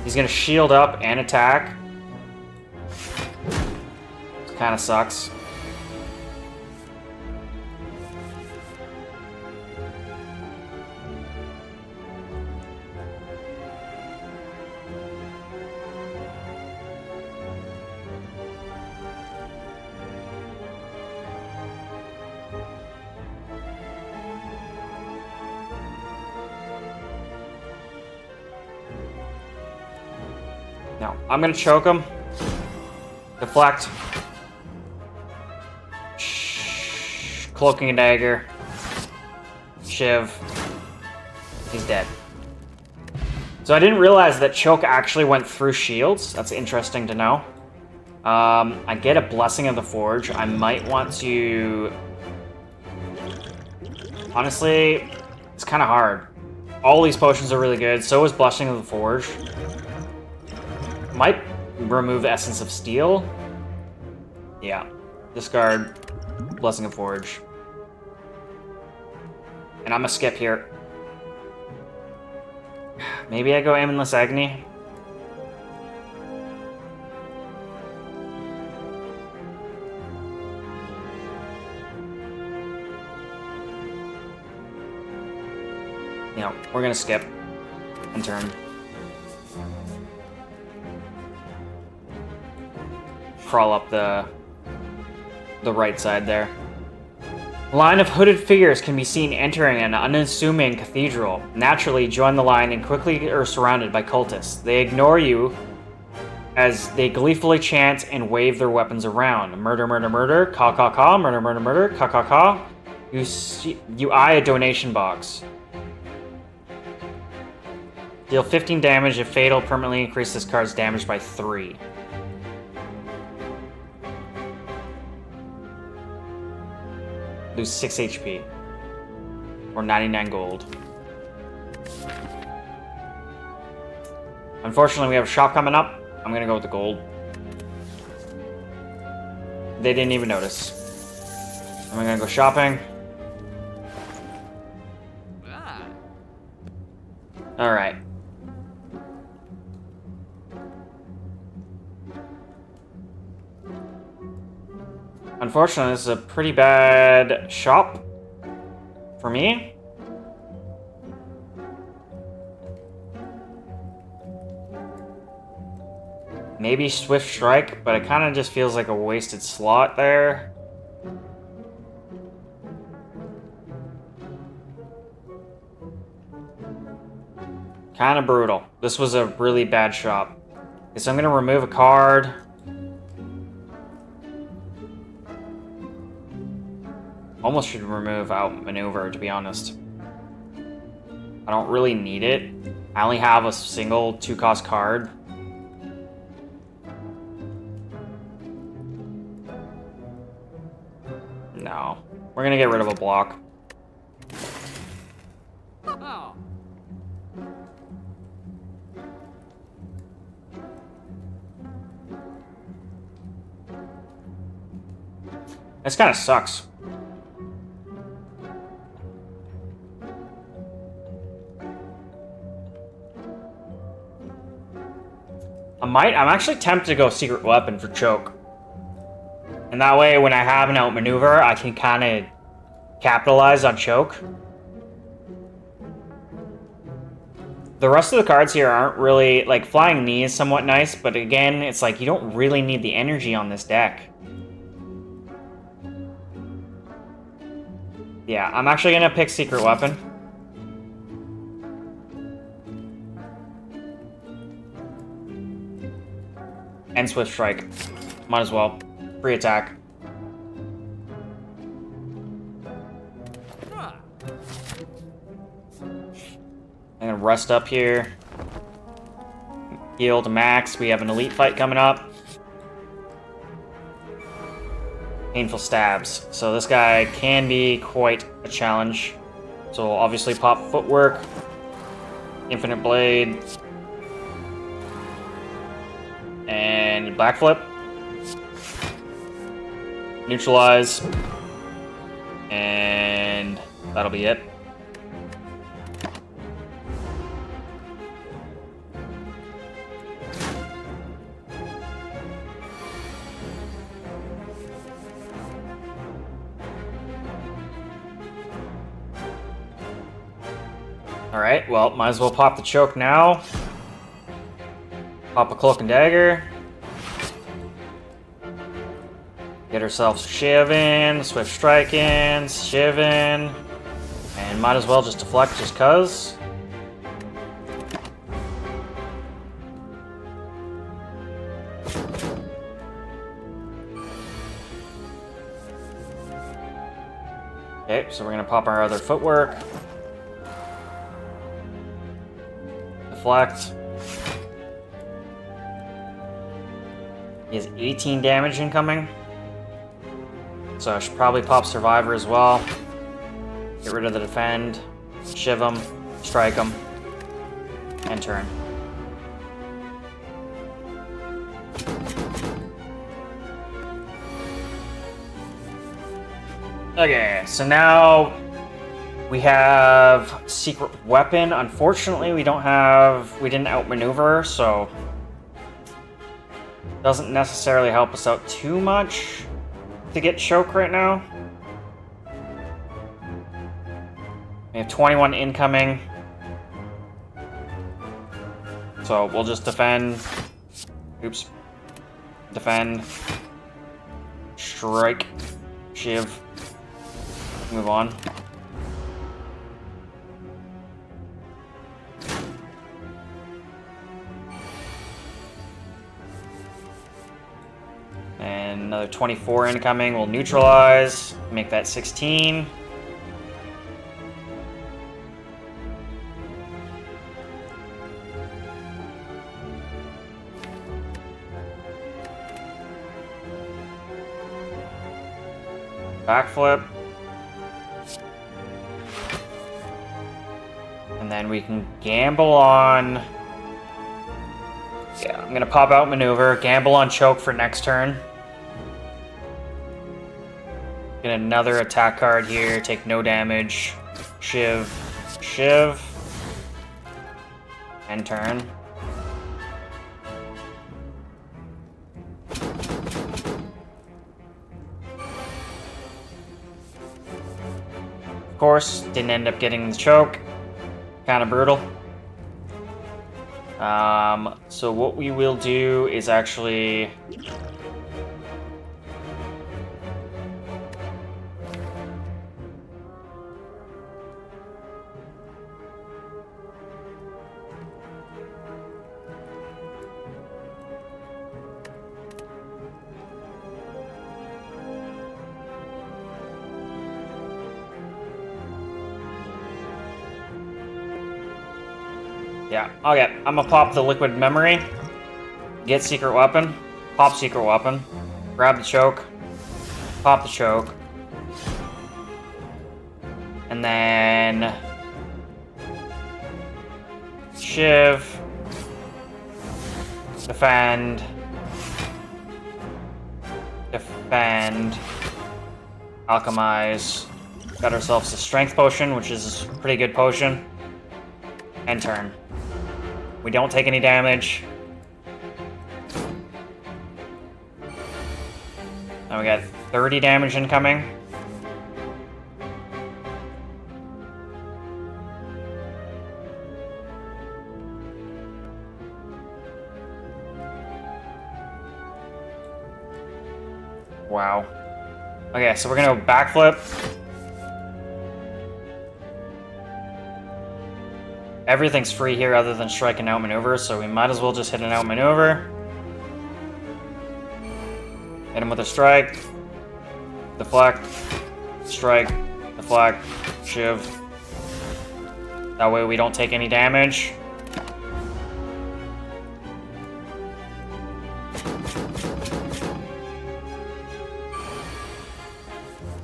He's gonna shield up and attack. This kind of sucks. No, I'm gonna choke him. Deflect. Cloaking a dagger. Shiv. He's dead. So I didn't realize that choke actually went through shields. That's interesting to know. I get a Blessing of the Forge. I might want to... Honestly, it's kind of hard. All these potions are really good. So is Blessing of the Forge. Might remove Essence of Steel. Yeah. Discard Blessing of Forge. And I'm gonna skip here. Maybe I go Aimless Agony. No, we're gonna skip and turn. Crawl up the right side there. A line of hooded figures can be seen entering an unassuming cathedral. Naturally, join the line and quickly are surrounded by cultists. They ignore you as they gleefully chant and wave their weapons around. Murder, murder, murder, caw, caw, caw, murder, murder, murder, caw, caw, caw. You eye a donation box. Deal 15 damage if fatal, permanently increase this card's damage by 3. Lose 6 HP. Or 99 gold. Unfortunately, we have a shop coming up. I'm gonna go with the gold. They didn't even notice. I'm gonna go shopping. Alright. Unfortunately, this is a pretty bad shop for me. Maybe Swift Strike, but it kind of just feels like a wasted slot there. Kind of brutal. This was a really bad shop. Okay, so I'm going to remove a card. Almost should remove Outmaneuver, to be honest. I don't really need it. I only have a single 2-cost card. No. We're gonna get rid of a block. Oh. This kind of sucks. I'm actually tempted to go secret weapon for choke. And that way, when I have an outmaneuver, I can kind of capitalize on choke. The rest of the cards here aren't really, like, Flying Knee is somewhat nice, but again, it's like you don't really need the energy on this deck. Yeah, I'm actually gonna pick Secret Weapon. And Swift Strike. Might as well. Free attack. I'm gonna rest up here. Heal to max. We have an elite fight coming up. Painful stabs. So this guy can be quite a challenge. So we'll obviously pop footwork. Infinite blade. And backflip. Neutralize. And that'll be it. Alright, well, might as well pop the choke now. Pop a Cloak and Dagger. Get ourselves Shiv in, Swift Strike in, Shiv in. And might as well just deflect just cuz. Okay, so we're gonna pop our other footwork. Deflect. He has 18 damage incoming. So I should probably pop Survivor as well. Get rid of the defend. Shiv him. Strike him. And turn. Okay, so now we have Secret Weapon. Unfortunately, we didn't outmaneuver, so doesn't necessarily help us out too much to get choke right now. We have 21 incoming. So we'll just defend. Oops. Defend. Strike. Shiv. Move on. And another 24 incoming. We'll neutralize. Make that 16. Backflip. And then we can gamble on... Yeah, I'm gonna pop out maneuver, gamble on choke for next turn. Get another attack card here, take no damage. Shiv, Shiv. End turn. Of course, didn't end up getting the choke. Kind of brutal. So what we will do is actually... Yeah, okay. I'm gonna pop the Liquid Memory, get Secret Weapon, pop Secret Weapon, grab the choke, pop the choke, and then Shiv, defend, alchemize, got ourselves a Strength Potion, which is a pretty good potion, and turn. We don't take any damage. Now we got 30 damage incoming. Wow. Okay, so we're gonna go backflip. Everything's free here other than strike and outmaneuver, so we might as well just hit an outmaneuver. Hit him with a strike. Deflect. Strike. Deflect. Shiv. That way we don't take any damage.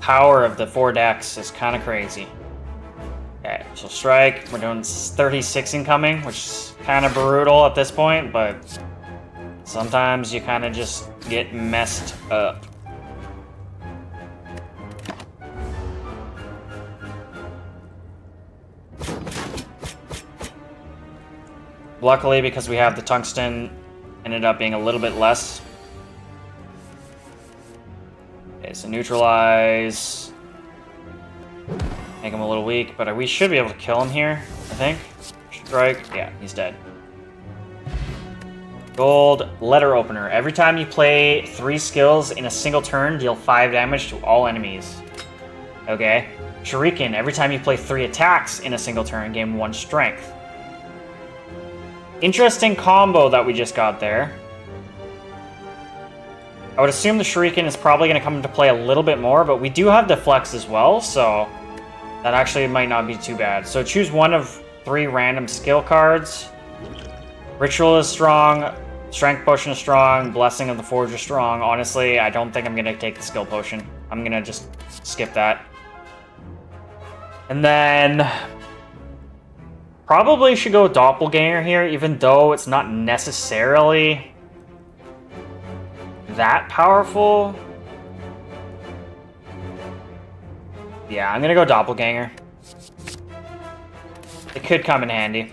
Power of the 4 decks is kind of crazy. Okay, so strike. We're doing 36 incoming, which is kind of brutal at this point, but sometimes you kind of just get messed up. Luckily, because we have the tungsten, ended up being a little bit less. Okay, so neutralize. Make him a little weak, but we should be able to kill him here, I think. Strike. Yeah, he's dead. Gold letter opener. Every time you play 3 skills in a single turn, deal 5 damage to all enemies. Okay. Shuriken. Every time you play 3 attacks in a single turn, gain 1 strength. Interesting combo that we just got there. I would assume the Shuriken is probably going to come into play a little bit more, but we do have Deflex as well, so that actually might not be too bad. So choose one of 3 random skill cards. Ritual is strong, Strength Potion is strong, Blessing of the Forge is strong. Honestly, I don't think I'm going to take the skill potion. I'm going to just skip that. And then probably should go Doppelganger here, even though it's not necessarily that powerful. Yeah, I'm gonna go Doppelganger. It could come in handy.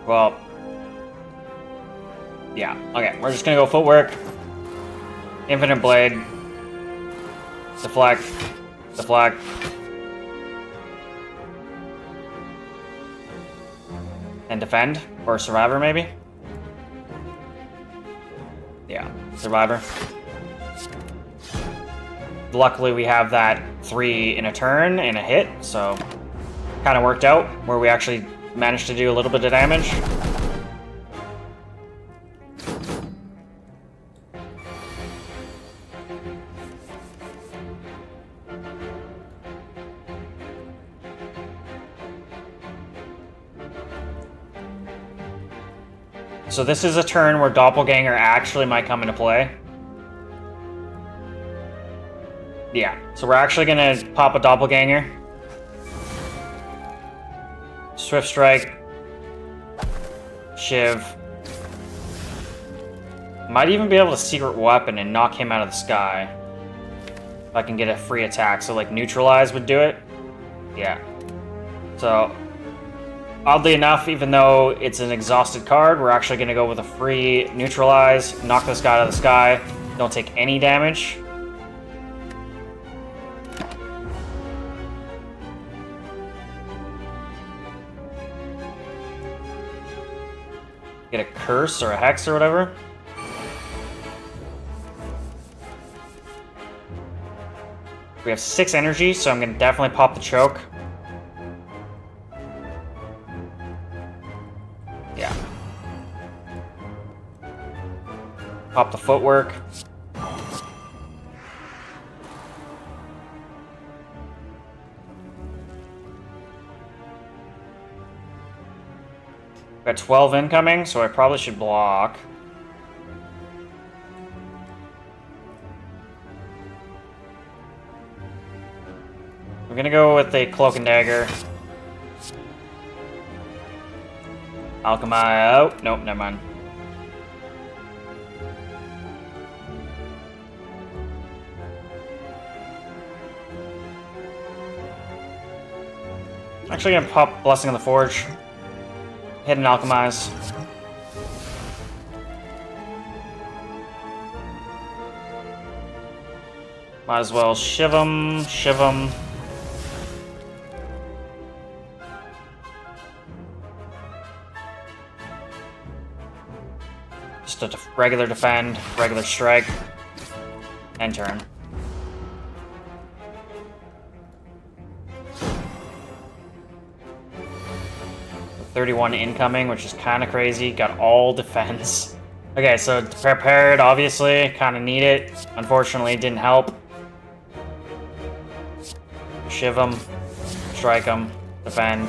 Well, yeah, okay, we're just gonna go footwork. Infinite blade. Deflect. Deflect. And defend? Or survivor, maybe? Yeah, survivor. Luckily, we have that 3 in a turn in a hit, so kind of worked out where we actually managed to do a little bit of damage. So this is a turn where Doppelganger actually might come into play. Yeah, so we're actually gonna pop a Doppelganger. Swift Strike. Shiv. Might even be able to Secret Weapon and knock him out of the sky. If I can get a free attack, so like Neutralize would do it. Yeah. So oddly enough, even though it's an exhausted card, we're actually going to go with a free Neutralize, knock this guy out of the sky, don't take any damage. Get a Curse or a Hex or whatever. We have 6 energy, so I'm going to definitely pop the Choke. Yeah. Pop the Footwork. Got 12 incoming, so I probably should block. I'm gonna go with a Cloak and Dagger. Alchemy out. Nope, never mind. Actually gonna pop Blessing on the Forge. Hit and Alchemize. Might as well shiv him, shiv him. Just a regular defend, regular strike, and turn. .31 incoming, which is kind of crazy. Got all defense. Okay, so prepared, obviously. Kind of need it. Unfortunately, it didn't help. Shiv him, strike him, defend.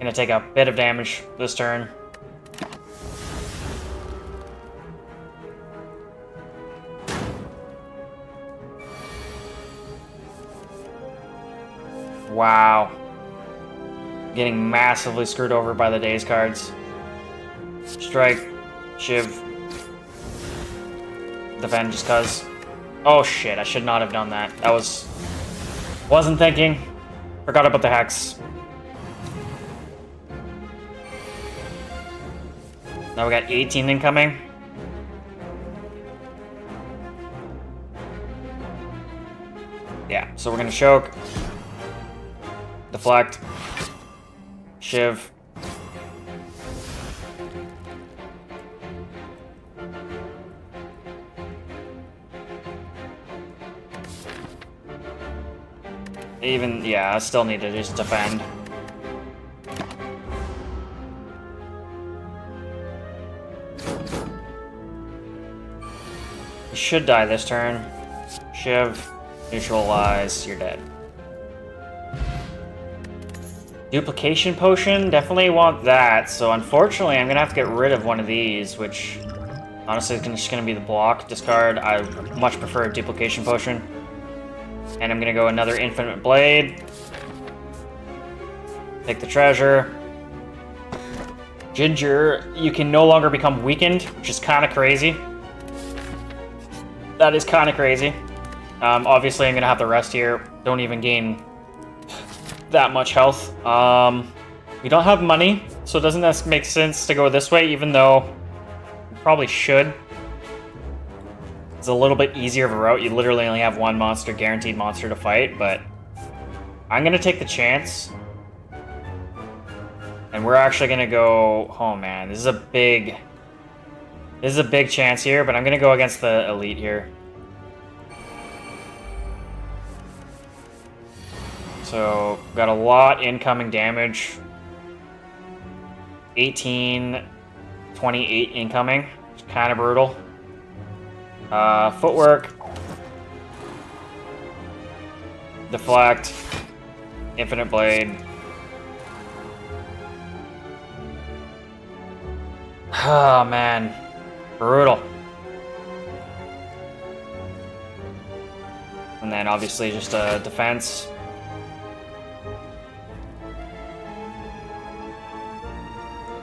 Gonna take a bit of damage this turn. Wow. Getting massively screwed over by the daze cards. Strike, shiv, defend just cuz. Oh shit, I should not have done that. That wasn't thinking. Forgot about the hex. Now we got 18 incoming. Yeah, so we're gonna choke. Deflect. Shiv. Even, yeah, I still need to just defend. You should die this turn. Shiv, neutralize, you're dead. Duplication potion, definitely want that. So unfortunately, I'm gonna have to get rid of one of these, which honestly is just gonna be the block discard. I much prefer a duplication potion. And I'm gonna go another infinite blade. Take the treasure. Ginger, you can no longer become weakened, which is kind of crazy. That is kind of crazy. Obviously, I'm gonna have to rest here. Don't even gain that much health. We don't have money, so doesn't that make sense to go this way, even though we probably should. It's a little bit easier of a route. You literally only have one monster, guaranteed monster to fight, but I'm gonna take the chance. And we're actually gonna go, oh man, this is a big chance here, but I'm gonna go against the elite here. So, got a lot incoming damage. 18, 28 incoming. It's kind of brutal. Footwork. Deflect. Infinite blade. Oh man. Brutal. And then obviously just a defense.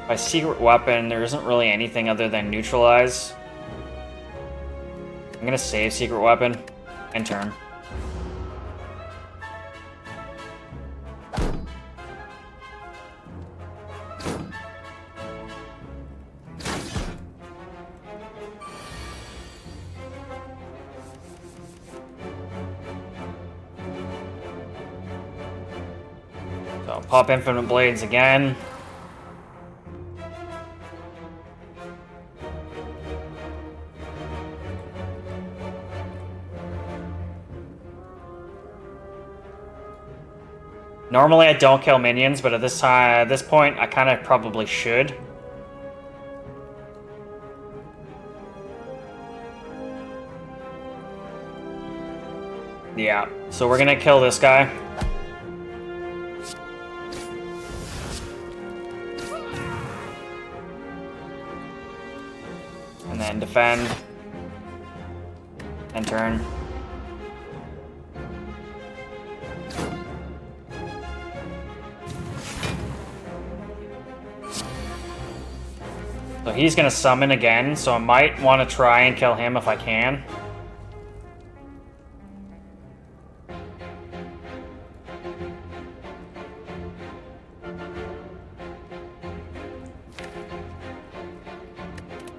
By secret weapon, there isn't really anything other than neutralize. I'm gonna save secret weapon and turn. So pop infinite blades again. Normally I don't kill minions, but at this point, I kind of probably should. Yeah, so we're gonna kill this guy. And then defend. And turn. So he's gonna summon again, so I might want to try and kill him if I can.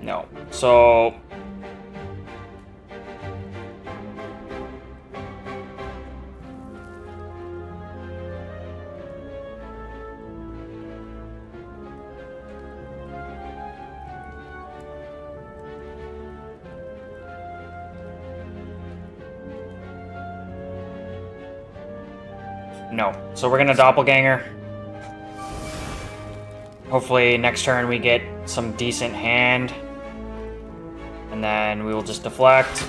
No. So... No. So we're gonna doppelganger. Hopefully next turn we get some decent hand. And then we will just deflect.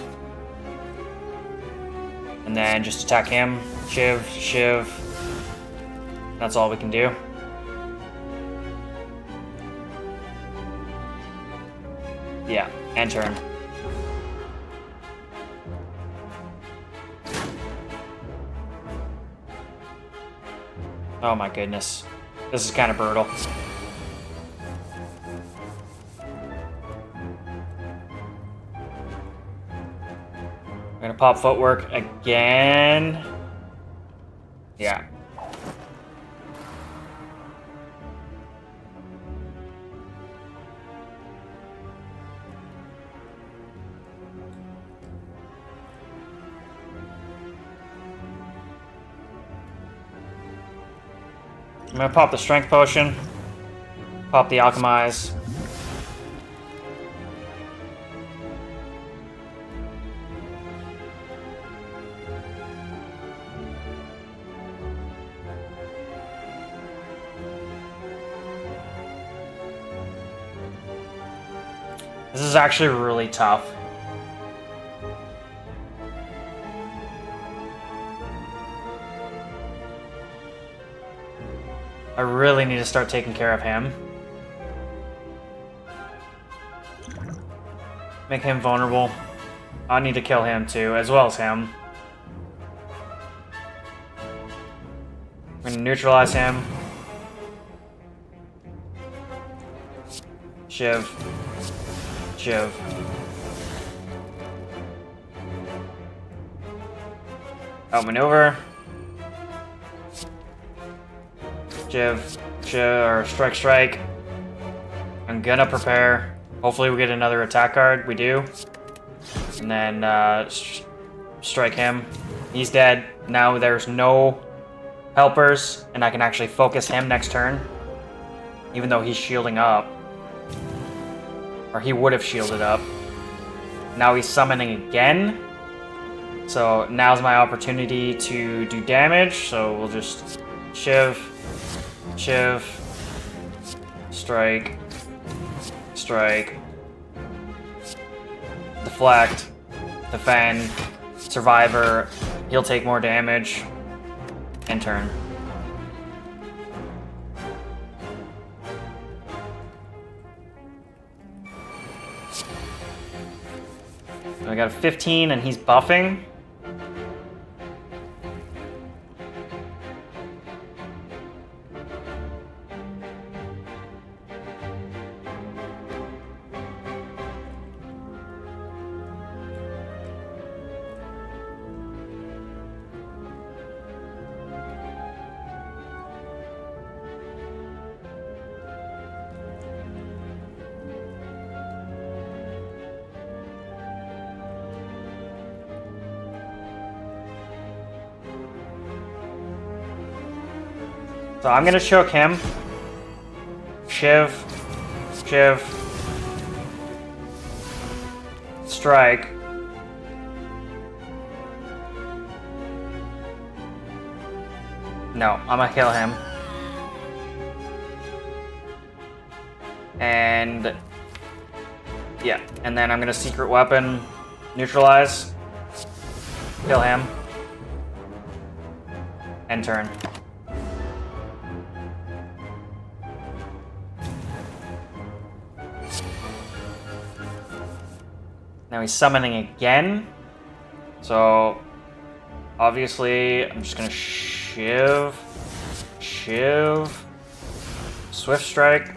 And then just attack him. Shiv, shiv. That's all we can do. Yeah, end turn. Oh my goodness. This is kind of brutal. I'm gonna pop footwork again. Yeah. I'm gonna pop the strength potion. Pop the alchemize. This is actually really tough. I really need to start taking care of him. Make him vulnerable. I need to kill him too, as well as him. I'm gonna neutralize him. Shiv. Shiv. Outmaneuver. Shiv. Shiv, or strike, strike. I'm gonna prepare. Hopefully we get another attack card. We do. And then strike him. He's dead. Now there's no helpers, and I can actually focus him next turn. Even though he's shielding up. Or he would have shielded up. Now he's summoning again. So now's my opportunity to do damage. So we'll just Shiv, Shiv, strike, strike, deflect, defend, survivor, he'll take more damage, end turn. So I got a 15 and he's buffing. So I'm gonna choke him. Shiv. Shiv. Strike. No, I'm gonna kill him. And yeah, and then I'm gonna secret weapon, neutralize, kill him, end turn. Now he's summoning again. So obviously I'm just gonna shiv, shiv, swift strike.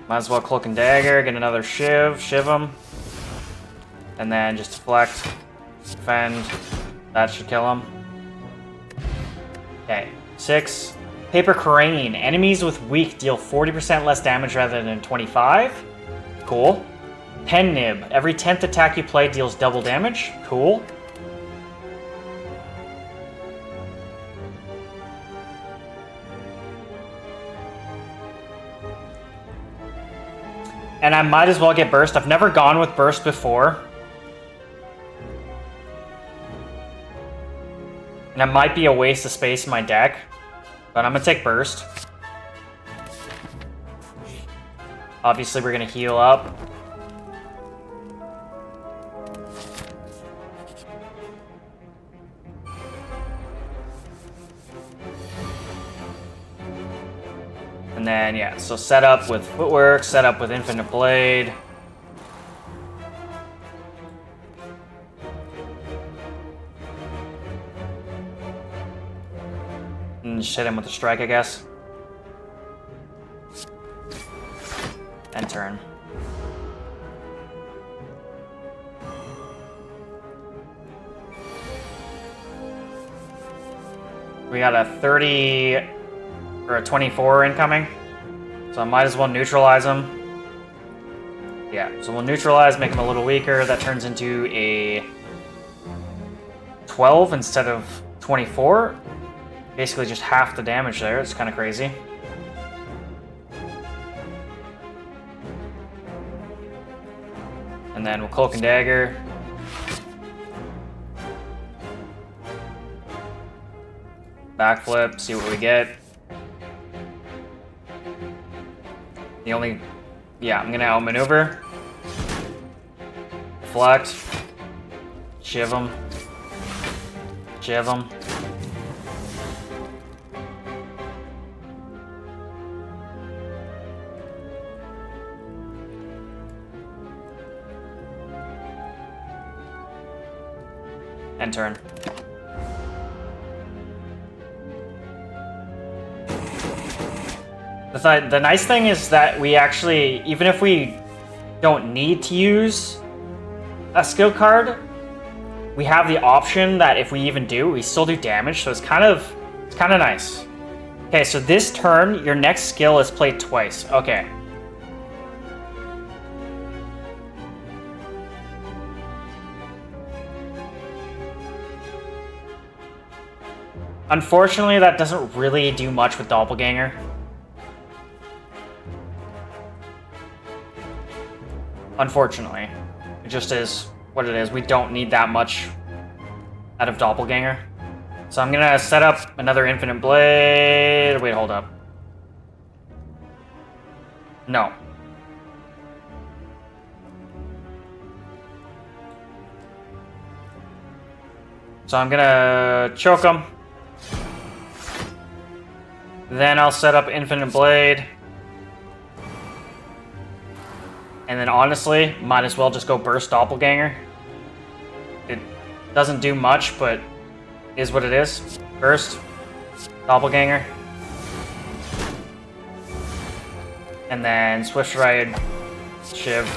Might as well cloak and dagger, get another shiv, shiv him. And then just deflect, defend. That should kill him. Okay, 6. Paper Crane. Enemies with weak deal 40% less damage rather than 25. Cool. Pen Nib. Every 10th attack you play deals double damage. Cool. And I might as well get Burst. I've never gone with Burst before. And it might be a waste of space in my deck. But I'm going to take Burst. Obviously, we're going to heal up. And then, yeah, so set up with Footwork, set up with Infinite Blade. And just hit him with a strike, I guess. And turn. We got a 30 or a 24 incoming. So I might as well neutralize him. Yeah, so we'll neutralize, make him a little weaker. That turns into a 12 instead of 24. Basically just half the damage there. It's kind of crazy. And then we'll Cloak and Dagger. Backflip, see what we get. The only... Yeah, I'm gonna outmaneuver. Deflect. Shiv him. Shiv him. And turn. The nice thing is that we actually, even if we don't need to use a skill card, we have the option that if we even do, we still do damage, so it's kind of nice. Okay, so this turn, your next skill is played twice. Okay. Unfortunately, that doesn't really do much with Doppelganger. Unfortunately. It just is what it is. We don't need that much out of Doppelganger. So I'm gonna set up another Infinite Blade. Wait, hold up. No. So I'm gonna choke him. Then I'll set up Infinite Blade. And then honestly, might as well just go Burst Doppelganger. It doesn't do much, but is what it is. Burst, Doppelganger. And then Swift Stride, Shiv,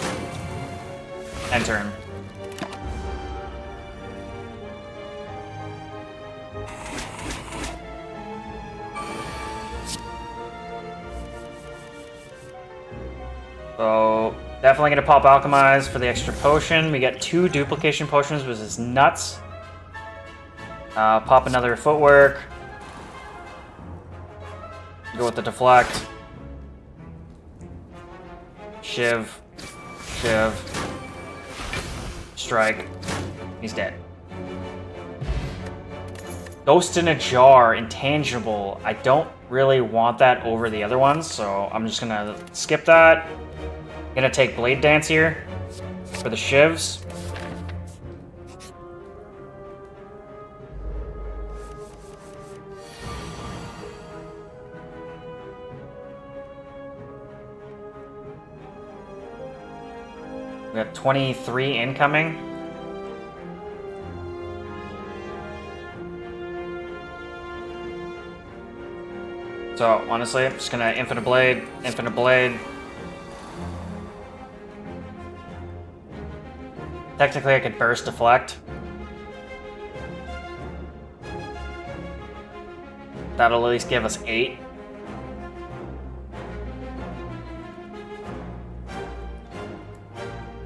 and turn. So, definitely going to pop Alchemize for the extra potion. We get 2 duplication potions, which is nuts. Pop another Footwork. Go with the Deflect. Shiv. Shiv. Strike. He's dead. Ghost in a Jar, Intangible. I don't really want that over the other ones, so I'm just going to skip that. Gonna take Blade Dance here for the Shivs. We got 23 incoming. So honestly, I'm just gonna Infinite Blade, Infinite Blade. Technically, I could Burst Deflect. That'll at least give us 8.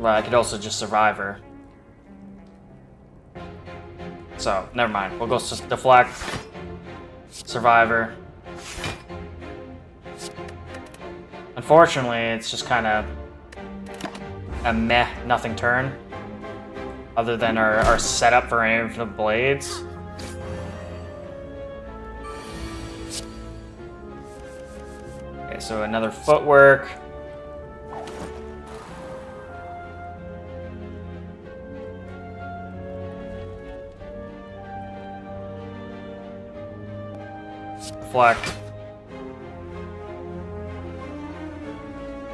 Well, I could also just survive her. So, never mind. We'll go deflect. Survivor. Unfortunately, it's just kind of a meh, nothing turn. Other than our setup for infinite blades. Okay, so another footwork. Deflect.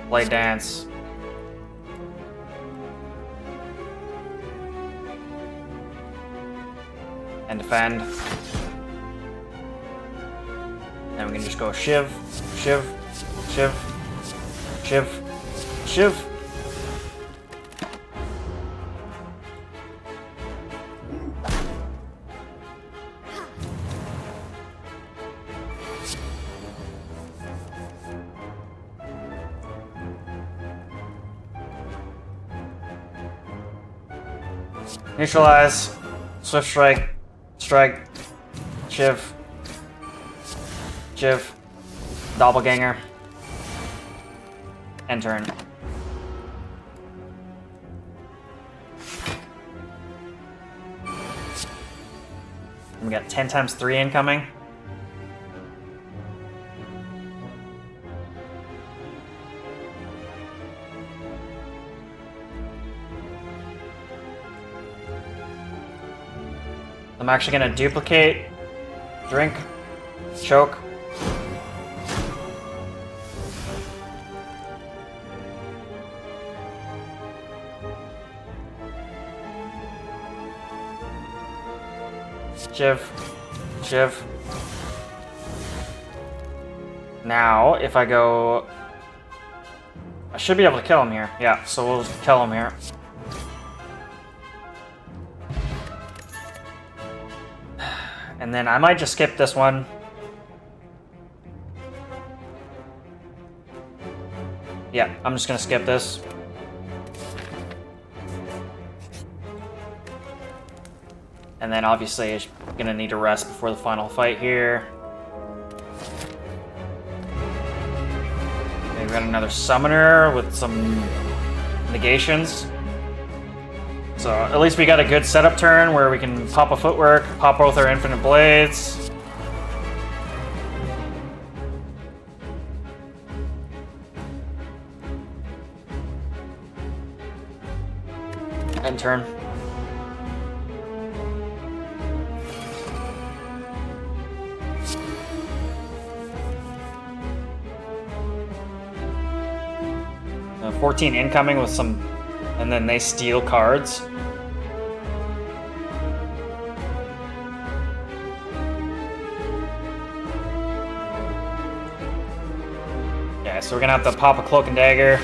Blade dance. And defend. Then we can just go shiv, shiv, shiv, shiv, shiv. Neutralize, swift strike, strike, shiv, shiv, doppelganger, end turn. And we got 10 times 3 incoming. I'm actually gonna duplicate, drink, choke. Shiv, shiv. Now, if I go... I should be able to kill him here. Yeah, so we'll kill him here. And then I might just skip this one. Yeah, I'm just gonna skip this. And then obviously I'm gonna need to rest before the final fight here. Okay, we got another summoner with some negations. So at least we got a good setup turn where we can pop a footwork, pop both our infinite blades. End turn. Uh, 14 incoming with some, and then they steal cards. Yeah, so we're gonna have to pop a cloak and dagger.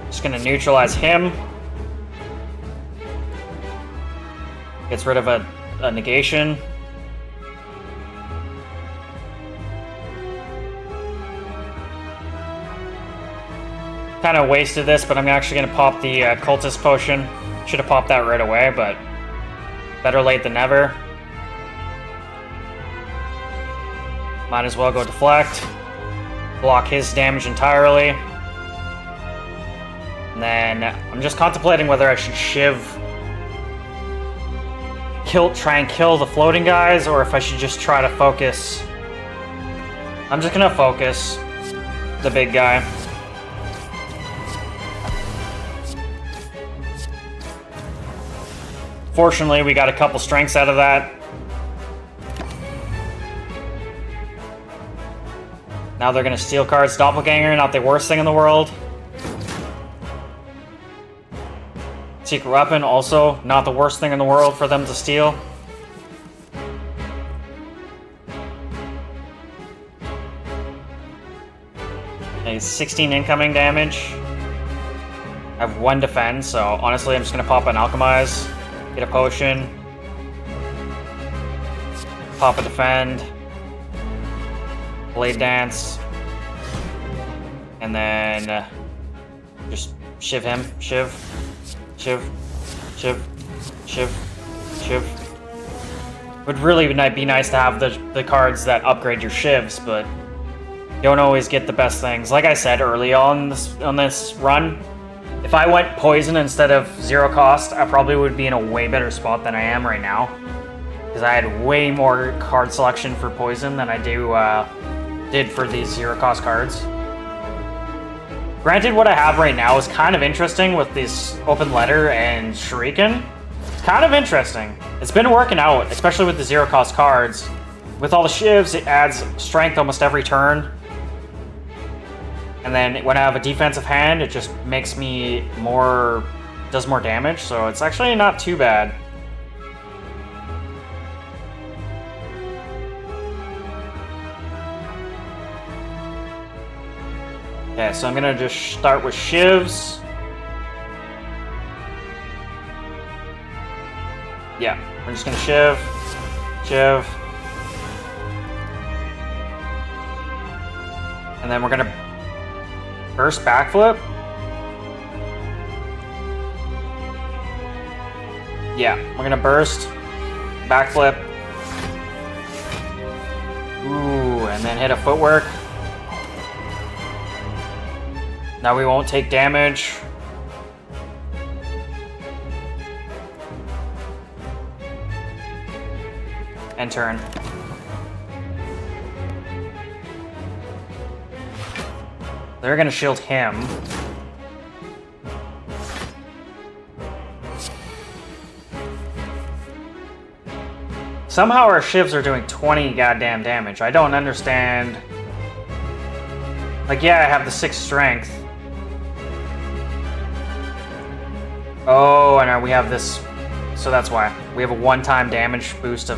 Just gonna neutralize him. Gets rid of a negation. Kind of wasted this, but I'm actually going to pop the cultist potion. Should have popped that right away, but better late than never. Might as well go deflect. Block his damage entirely. And then I'm just contemplating whether I should shiv. Try and kill the floating guys, or if I should just try to focus. I'm just gonna focus the big guy. Fortunately, we got a couple strengths out of that. Now they're gonna steal cards. Doppelganger, not the worst thing in the world. Secret weapon, also not the worst thing in the world for them to steal. Okay, 16 incoming damage. I have 1 defend, so honestly I'm just gonna pop an alchemize, get a potion. pop a defend, blade dance, and then just shiv him, shiv, shiv, shiv, shiv, shiv. Would really be nice to have the cards that upgrade your shivs, but you don't always get the best things. Like I said early on this run, if I went poison instead of 0 cost, I probably would be in a way better spot than I am right now. Because I had way more card selection for poison than I did for these 0 cost cards. Granted, what I have right now is kind of interesting with this Open Letter and Shuriken. It's kind of interesting. It's been working out, especially with the 0 cost cards. With all the shivs, it adds strength almost every turn. And then when I have a defensive hand, it just makes me does more damage, so it's actually not too bad. Okay, so I'm gonna just start with shivs. Yeah, we're just gonna shiv, shiv. And then we're gonna burst backflip. Yeah, we're gonna burst, backflip. Ooh, and then hit a footwork. Now we won't take damage. And turn. They're gonna shield him. Somehow our shivs are doing 20 goddamn damage. I don't understand. Like, yeah, I have the 6 strength. Oh, and we have this. So that's why. We have a one-time damage boost of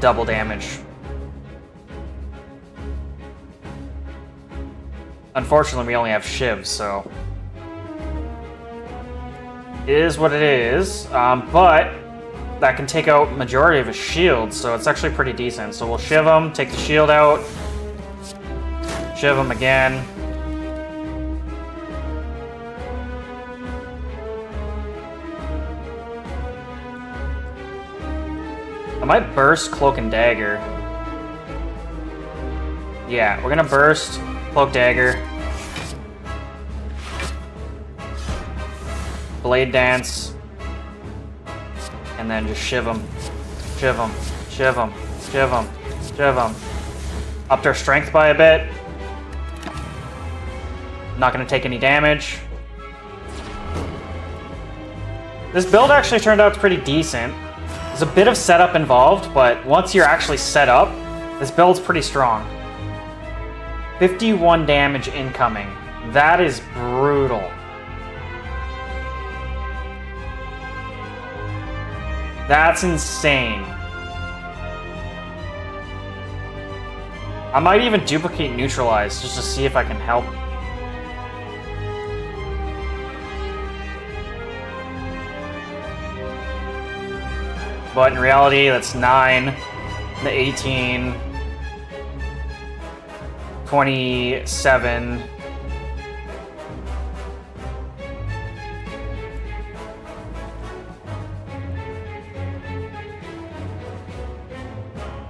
double damage. Unfortunately, we only have shivs, so it is what it is. But that can take out majority of his shield, so it's actually pretty decent. So we'll shiv him, take the shield out, shiv him again. I might burst Cloak and Dagger. Yeah, we're gonna burst Cloak Dagger. Blade Dance. And then just shiv him. Shiv him. Shiv him. Shiv him. Shiv him. Upped our strength by a bit. Not gonna take any damage. This build actually turned out pretty decent. There's a bit of setup involved, but once you're actually set up, this build's pretty strong. 51 damage incoming. That is brutal. That's insane. I might even duplicate Neutralize just to see if I can help. But in reality, that's 9, the 18, 27.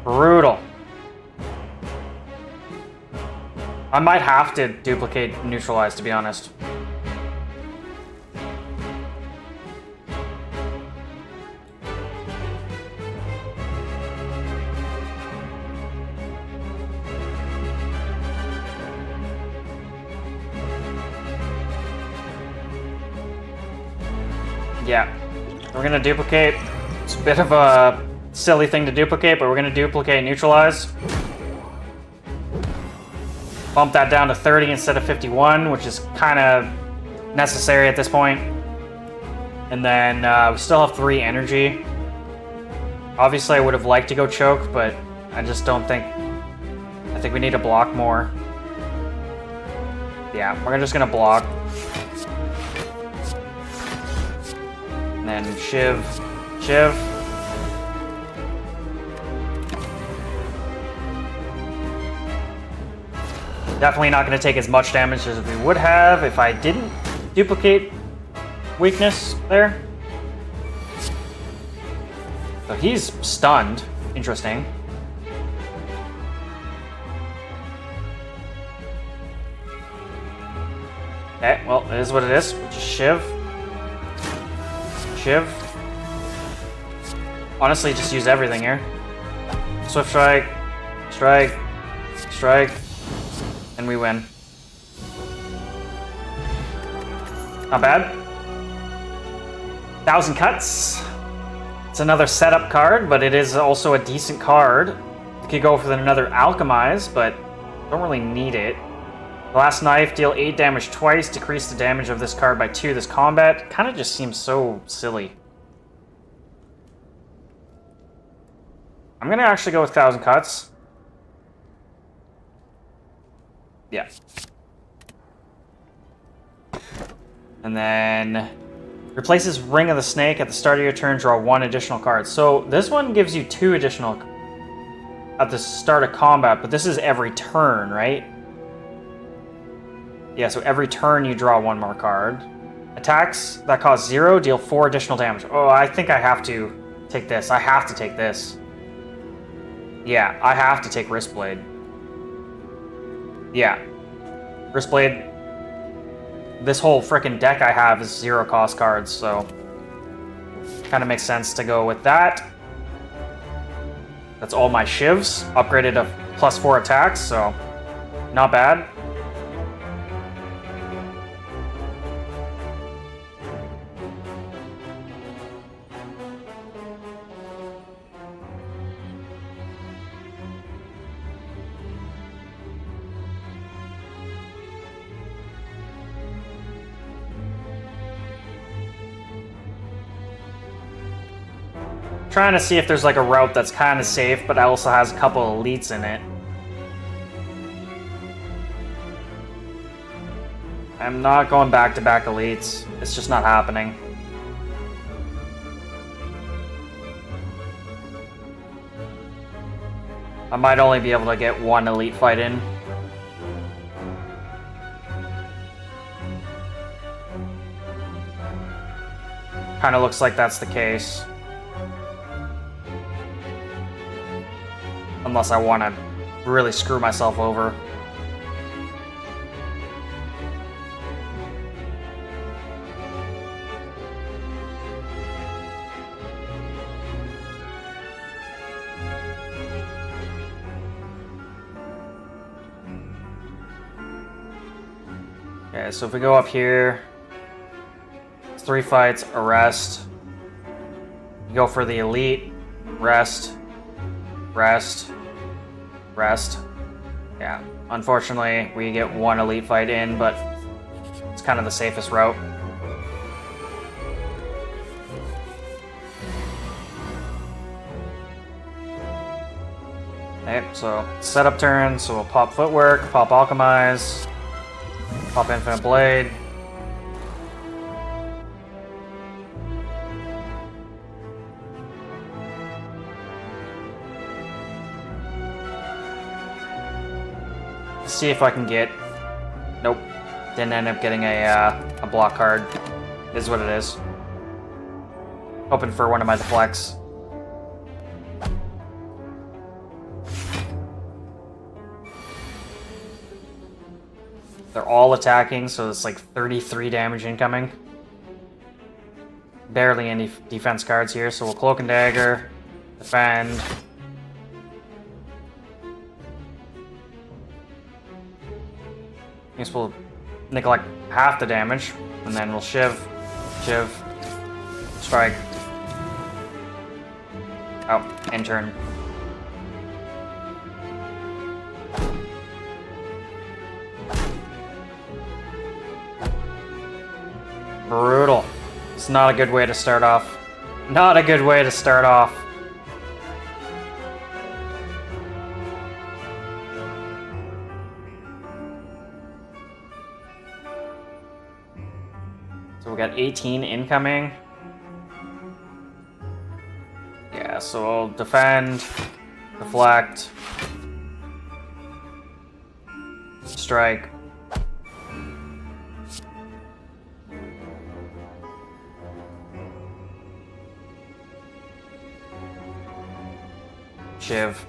Brutal. I might have to duplicate Neutralize, to be honest. Yeah, we're gonna duplicate. It's a bit of a silly thing to duplicate, but we're gonna duplicate Neutralize. Bump that down to 30 instead of 51, which is kind of necessary at this point. And then we still have 3 energy. Obviously, I would have liked to go choke, but I just don't think... I think we need to block more. Yeah, we're just gonna block. And then shiv, shiv. Definitely not going to take as much damage as we would have if I didn't duplicate weakness there. So he's stunned. Interesting. Okay, well, it is what it is. We'll just shiv. Shiv. Honestly, just use everything here. Swift strike. Strike. Strike. And we win. Not bad. 1,000 cuts. It's another setup card, but it is also a decent card. You could go for another Alchemize, but don't really need it. Last Knife, deal 8 damage twice, decrease the damage of this card by 2 this combat. Kind of just seems so silly. I'm going to actually go with 1,000 cuts. Yeah. And then replaces Ring of the Snake at the start of your turn, draw 1 additional card. So this one gives you 2 additional at the start of combat, but this is every turn, right? Yeah, so every turn you draw 1 more card. Attacks that cost 0, deal 4 additional damage. Oh, I think I have to take this. I have to take this. Yeah, I have to take Wristblade. Yeah. Wristblade. This whole frickin' deck I have is 0 cost cards, so kind of makes sense to go with that. That's all my shivs, upgraded to +4 attacks, so not bad. Trying to see if there's like a route that's kind of safe, but also has a couple elites in it. I'm not going back-to-back elites. It's just not happening. I might only be able to get 1 elite fight in. Kind of looks like that's the case. Unless I want to really screw myself over. Okay, so if we go up here, it's 3 fights, arrest. You go for the elite, rest, rest, rest. Yeah, unfortunately, we get 1 elite fight in, but it's kind of the safest route. Okay, so setup turn, so we'll pop Footwork, pop Alchemize, pop Infinite Blade. See if I can get... Nope. Didn't end up getting a block card. Is what it is. Hoping for one of my deflects. They're all attacking, so it's like 33 damage incoming. Barely any defense cards here, so we'll Cloak and Dagger, defend. I guess we'll neglect half the damage, and then we'll shiv, strike. Oh, end turn. Brutal. It's not a good way to start off. Not a good way to start off. So we got 18 incoming. Yeah, so we'll defend, deflect, strike. Shiv.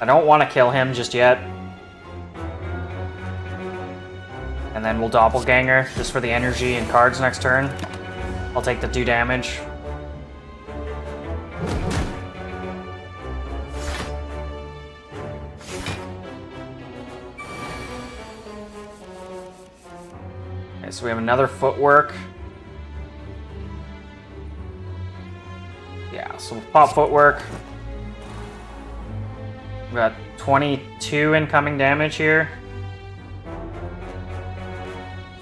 I don't want to kill him just yet. And then we'll Doppelganger, just for the energy and cards next turn. I'll take the 2 damage. Okay, so we have another footwork. Yeah, so we'll pop footwork. We got 22 incoming damage here.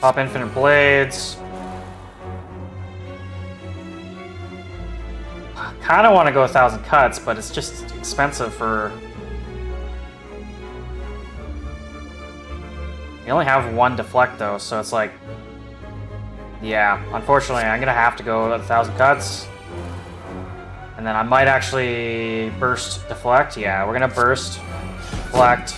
Pop Infinite Blades. I kind of want to go 1,000 Cuts, but it's just expensive for... You only have 1 deflect though, so it's like... Yeah, unfortunately I'm gonna have to go 1,000 Cuts. And then I might actually burst deflect. Yeah, we're gonna burst, deflect.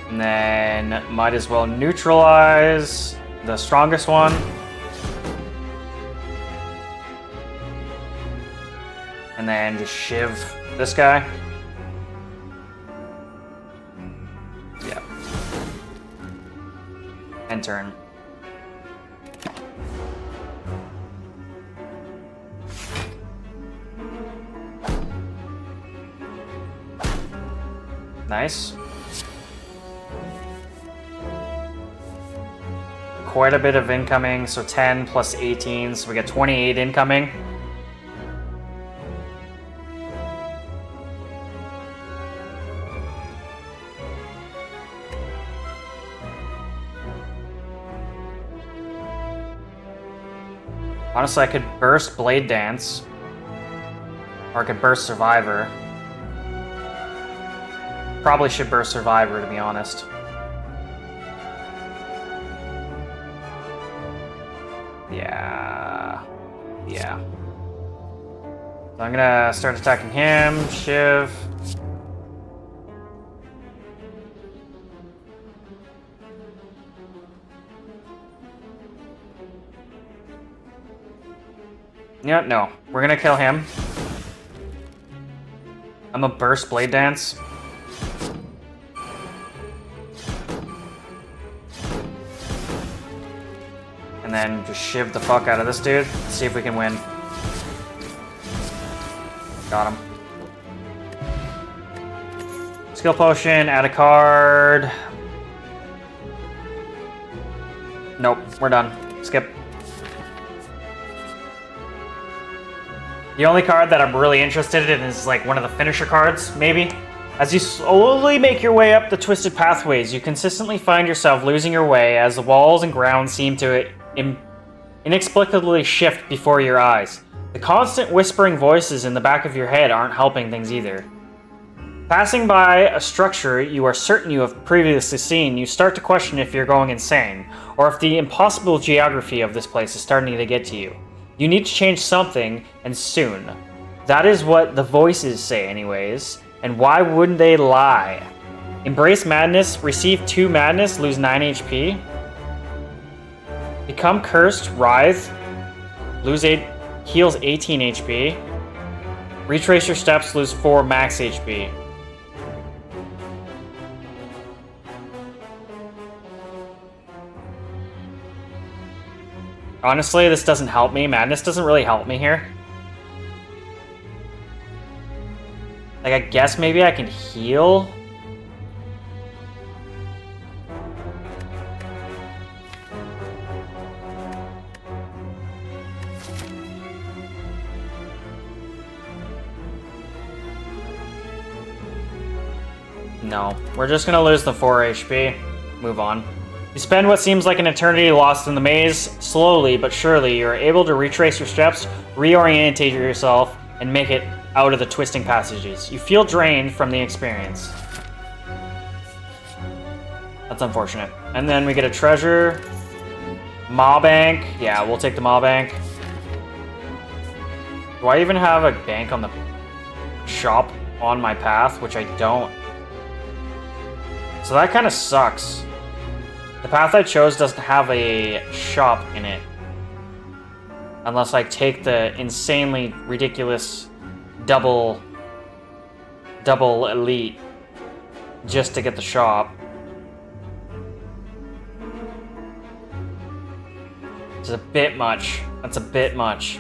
And then might as well neutralize the strongest one. And then just shiv this guy. End turn. Nice. Quite a bit of incoming, so 10 plus 18, so we get 28 incoming. Honestly, I could burst Blade Dance, or I could burst Survivor. Probably should burst Survivor, to be honest. Yeah. So I'm gonna start attacking him, Shiv. Yeah, no. We're gonna kill him. I'm gonna burst Blade Dance. And then just shiv the fuck out of this dude. See if we can win. Got him. Skill Potion, add a card. Nope, we're done. Skip. The only card that I'm really interested in is like one of the finisher cards, maybe. As you slowly make your way up the twisted pathways, you consistently find yourself losing your way as the walls and ground seem to inexplicably shift before your eyes. The constant whispering voices in the back of your head aren't helping things either. Passing by a structure you are certain you have previously seen, you start to question if you're going insane, or if the impossible geography of this place is starting to get to you. You need to change something, and soon. That is what the voices say anyways, and why wouldn't they lie? Embrace madness, receive 2 madness, lose 9 HP. Become cursed, writhe, heals 18 HP. Retrace your steps, lose 4 max HP. Honestly, this doesn't help me. Madness doesn't really help me here. Like, I guess maybe I can heal? No, we're just gonna lose the 4 HP. Move on. You spend what seems like an eternity lost in the maze. Slowly but surely, you are able to retrace your steps, reorientate yourself, and make it out of the twisting passages. You feel drained from the experience. That's unfortunate. And then we get a treasure. Maw Bank. Yeah, we'll take the Maw Bank. Do I even have a bank on the shop on my path? Which I don't. So that kind of sucks. The path I chose doesn't have a shop in it. Unless I take the insanely ridiculous double elite just to get the shop. It's a bit much. That's a bit much.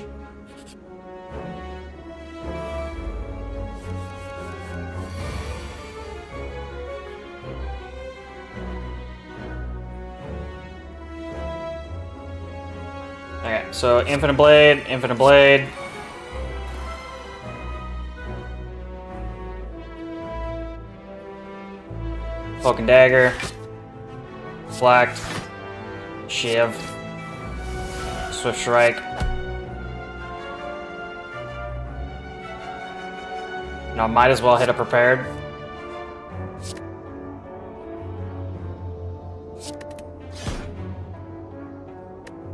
Okay, so Infinite Blade, Infinite Blade. Cloak and Dagger. Deflect. Shiv. Swift Strike. Now, might as well hit a Prepared.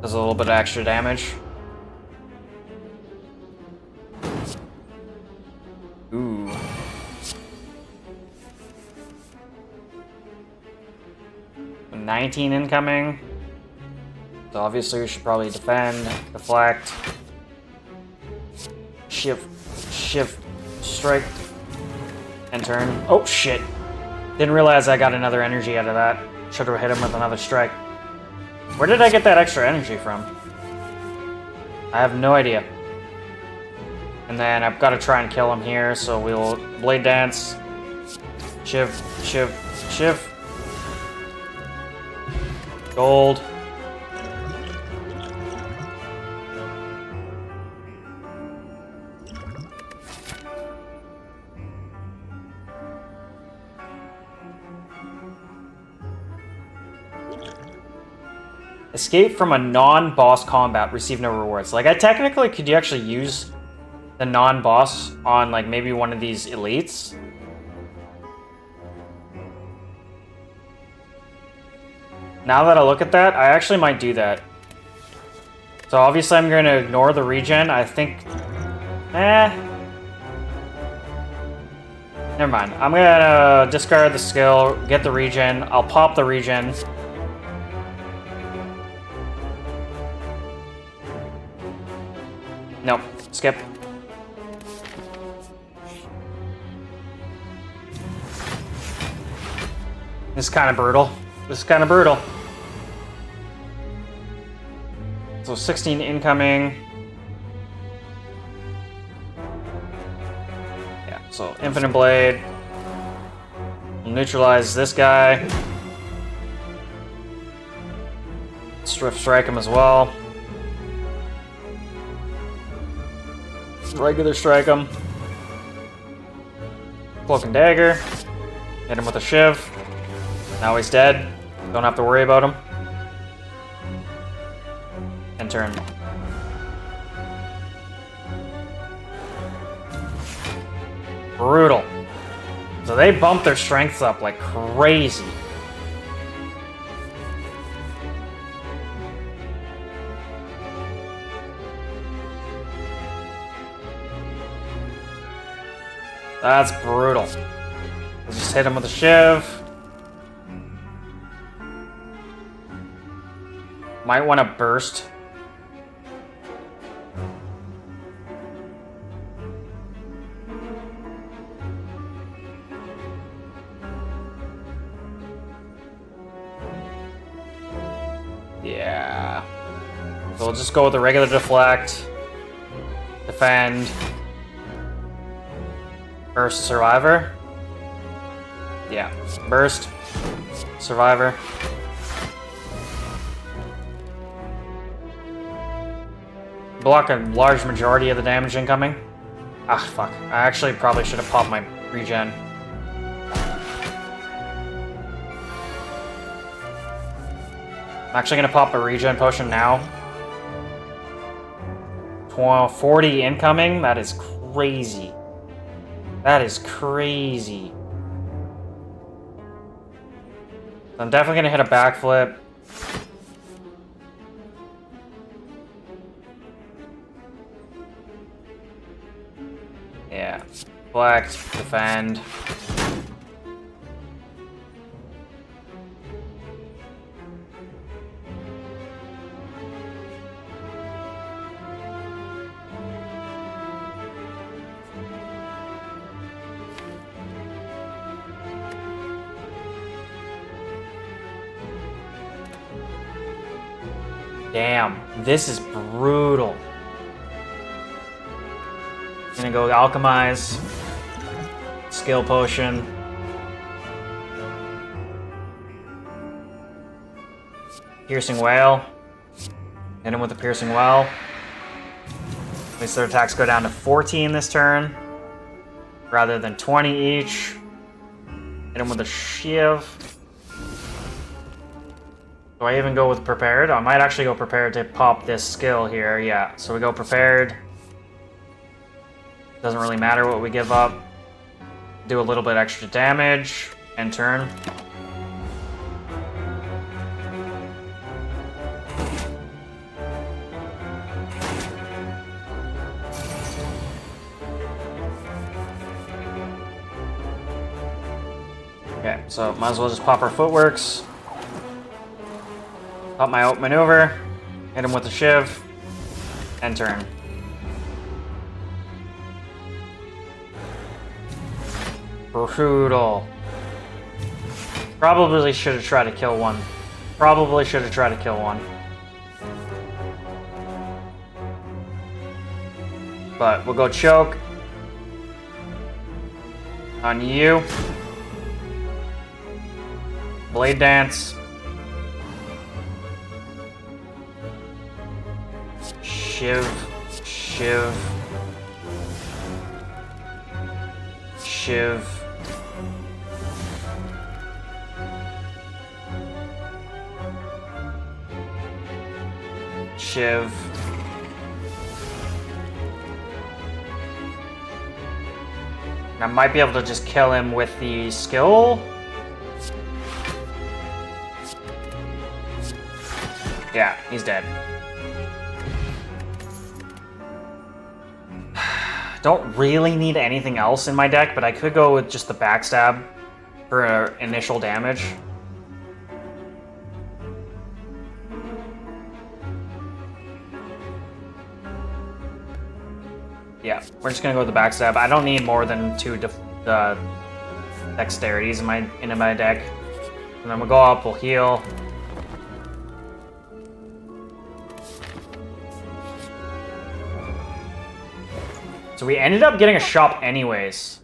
Does a little bit of extra damage. Ooh. So 19 incoming. So obviously we should probably defend, deflect, shift, strike, and turn. Oh shit! Didn't realize I got another energy out of that. Should have hit him with another strike. Where did I get that extra energy from? I have no idea. And then I've got to try and kill him here, so we'll Blade Dance. Shiv. Gold. Escape from a non-boss combat, receive no rewards. Like, I technically could you actually use the non-boss on, like, maybe one of these elites? Now that I look at that, I actually might do that. So obviously I'm going to ignore the regen. I think... Never mind. I'm going to discard the skill, get the regen. I'll pop the regen. Nope. Skip. This is kind of brutal. This is kind of brutal. So 16 incoming. Yeah, so Infinite Blade. We'll neutralize this guy. Swift Strike him as well. Regular strike him. Cloak and Dagger. Hit him with a Shiv. Now he's dead. Don't have to worry about him. And turn. Brutal. So they bumped their strengths up like crazy. That's brutal. We'll just hit him with a Shiv. Might want to burst. Yeah. So we'll just go with the regular deflect. Defend. Burst Survivor. Yeah. Burst. Survivor. Block a large majority of the damage incoming. Ah, fuck. I actually probably should have popped my regen. I'm actually going to pop a regen potion now. 40 incoming? That is crazy. That is crazy. I'm definitely going to hit a backflip. Deflect, defend. Damn, this is brutal. Gonna go alchemize. Skill potion. Piercing whale. Hit him with a piercing well. At least their attacks go down to 14 this turn, rather than 20 each. Hit him with a shiv. Do I even go with prepared? I might actually go prepared to pop this skill here. Yeah, so we go prepared. Doesn't really matter what we give up. Do a little bit extra damage. End turn. Okay, so might as well just pop our footworks. Pop my outmaneuver. Hit him with a shiv. End turn. Brutal. Probably should have tried to kill one. Probably should have tried to kill one. But we'll go choke. On you. Blade dance. Shiv. Shiv. Shiv. Shiv. I might be able to just kill him with the skill. Yeah, he's dead. Don't really need anything else in my deck, but I could go with just the backstab for initial damage. Yeah, we're just gonna go with the backstab. I don't need more than 2 dexterities in my deck. And then we'll go up, we'll heal. So we ended up getting a shop anyways.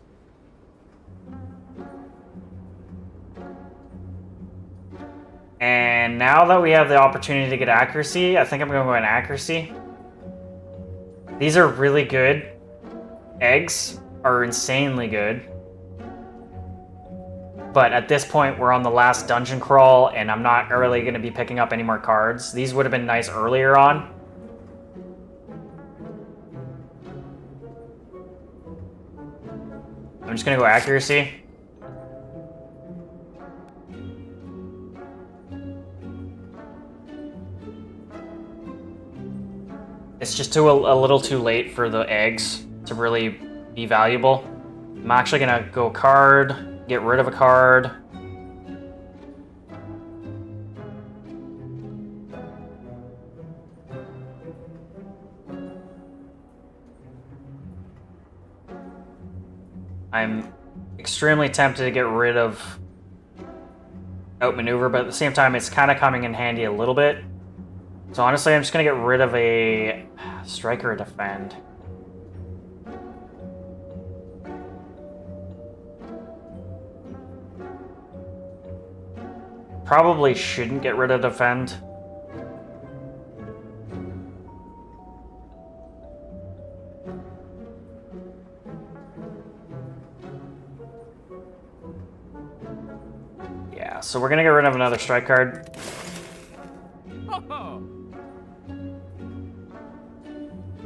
And now that we have the opportunity to get accuracy, I think I'm going to go in accuracy. These are really good. Eggs are insanely good. But at this point, we're on the last dungeon crawl, and I'm not really going to be picking up any more cards. These would have been nice earlier on. I'm just going to go accuracy. It's just a little too late for the eggs to really be valuable. I'm actually going to go card, get rid of a card. I'm extremely tempted to get rid of outmaneuver, but at the same time, it's kind of coming in handy a little bit. So honestly, I'm just going to get rid of a strike or a defend. Probably shouldn't get rid of defend. Yeah, so we're going to get rid of another strike card.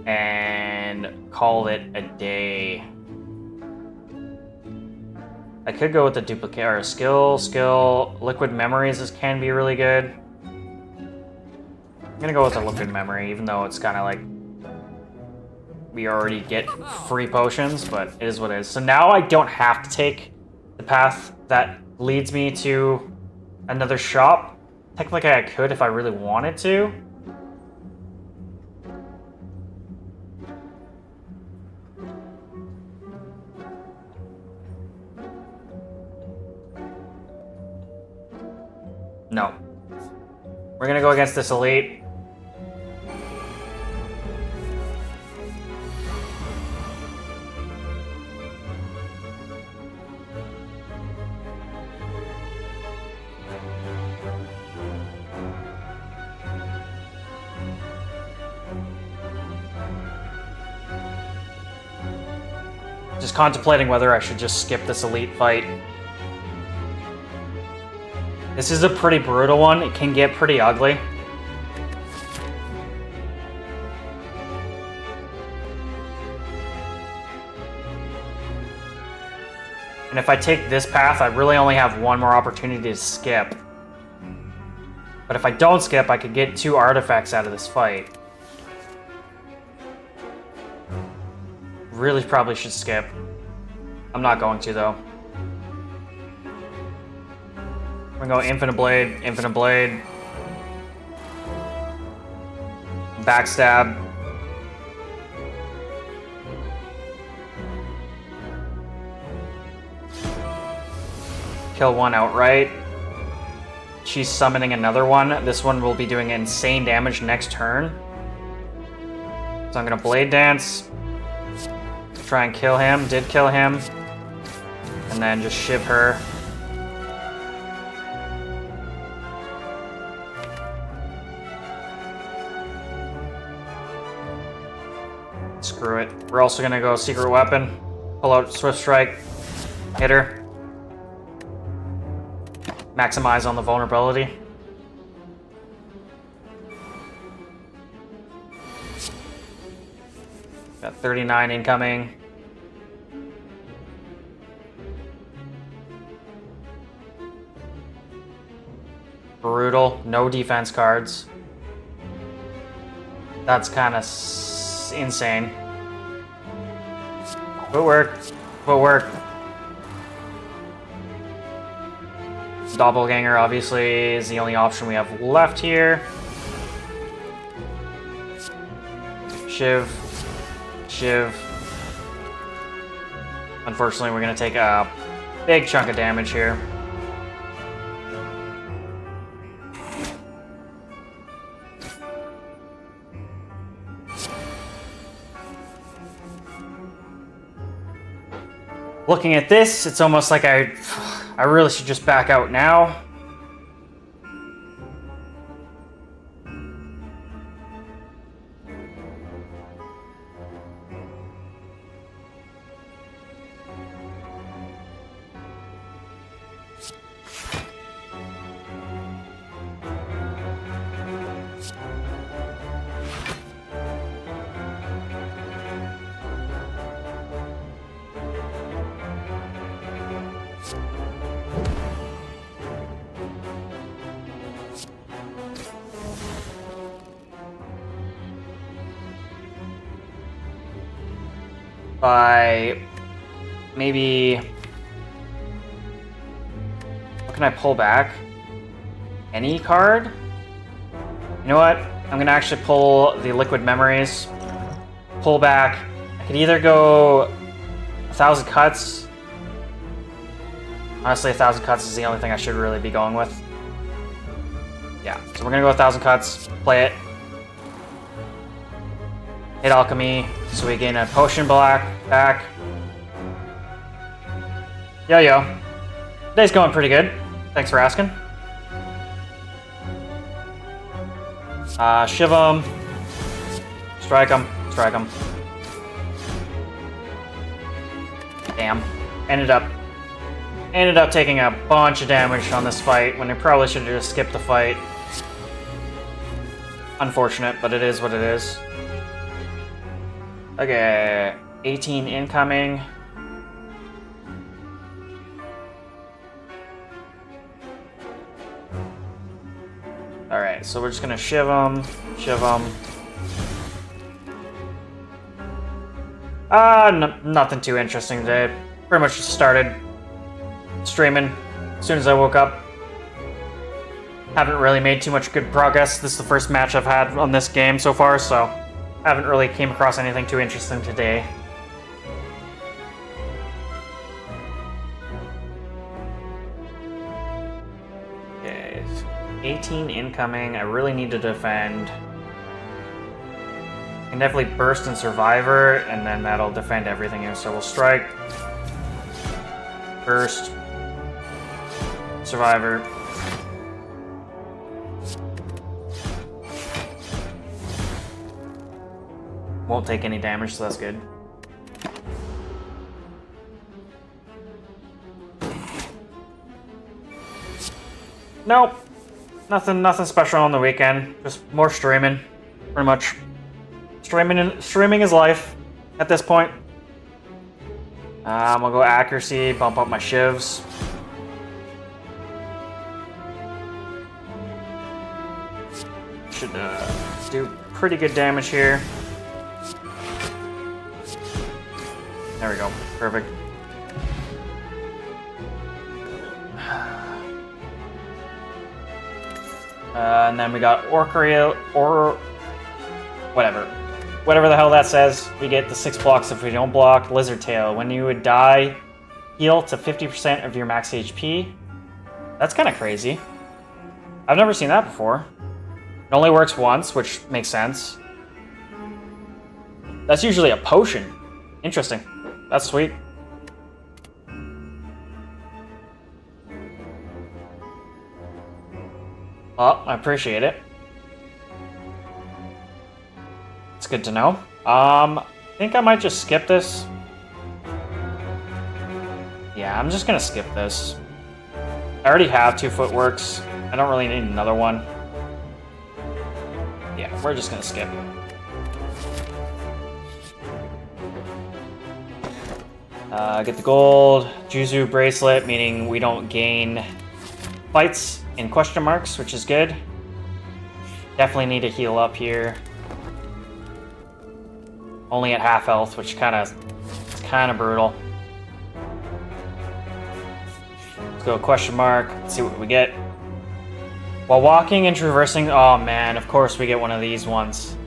And call it a day. I could go with the duplicate or skill. Liquid memories can be really good. I'm gonna go with the liquid memory, even though it's kind of like we already get free potions, but it is what it is. So now I don't have to take the path that leads me to another shop. Technically I could if I really wanted to. No. We're gonna go against this elite. Just contemplating whether I should just skip this elite fight. This is a pretty brutal one. It can get pretty ugly. And if I take this path, I really only have one more opportunity to skip. But if I don't skip, I could get 2 artifacts out of this fight. Really probably should skip. I'm not going to, though. We're gonna go Infinite Blade, Infinite Blade. Backstab. Kill one outright. She's summoning another one. This one will be doing insane damage next turn. So I'm gonna Blade Dance. Try and kill him. Did kill him. And then just shiv her. Screw it. We're also gonna go Secret Weapon. Pull out Swift Strike. Hit her. Maximize on the vulnerability. Got 39 incoming. Brutal. No defense cards. That's kind of insane. Footwork. Footwork. Doppelganger, obviously, is the only option we have left here. Shiv. Shiv. Unfortunately, we're going to take a big chunk of damage here. Looking at this, it's almost like I really should just back out now. By maybe, what can I pull back? Any card? You know what? I'm gonna actually pull the Liquid Memories. Pull back. I could either go 1,000 Cuts. Honestly, 1,000 Cuts is the only thing I should really be going with. Yeah, so we're gonna go 1,000 Cuts. Play it. Hit Alchemy, so we gain a potion back. Yo. Today's going pretty good. Thanks for asking. Shiv him. Strike him. Strike him. Damn. Ended up taking a bunch of damage on this fight when I probably should have just skipped the fight. Unfortunate, but it is what it is. Okay, 18 incoming. Alright, so we're just gonna shiv him. Nothing too interesting today. Pretty much just started streaming as soon as I woke up. Haven't really made too much good progress. This is the first match I've had on this game so far, so haven't really came across anything too interesting today. Okay, 18 incoming. I really need to defend. I can definitely burst in Survivor, and then that'll defend everything else. So we'll strike, burst, Survivor. Won't take any damage, so that's good. Nope. Nothing special on the weekend. Just more streaming, pretty much. Streaming is life at this point. I'll go accuracy, bump up my shivs. Should do pretty good damage here. There we go. Perfect. And then we got Orcreal, or whatever the hell that says. We get the 6 blocks if we don't block. Lizard Tail. When you would die, heal to 50% of your max HP. That's kind of crazy. I've never seen that before. It only works once, which makes sense. That's usually a potion. Interesting. That's sweet. Well, I appreciate it. It's good to know. I think I might just skip this. Yeah, I'm just gonna skip this. I already have 2 footworks. I don't really need another one. Yeah, we're just gonna skip. Get the gold. Juzu bracelet, meaning we don't gain fights in question marks, which is good. Definitely need to heal up here. Only at half health, which is kind of brutal. Let's go question mark. Let's see what we get. While walking and traversing, oh man, of course we get one of these ones.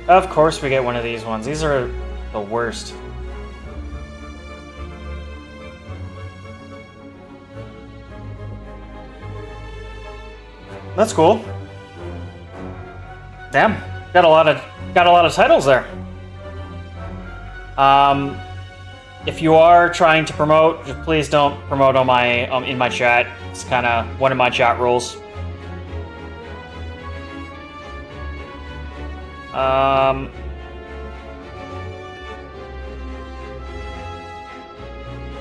Of course we get one of these ones. These are the worst. That's cool. Damn, got a lot of titles there. If you are trying to promote, just please don't promote on my in my chat. It's kind of one of my chat rules.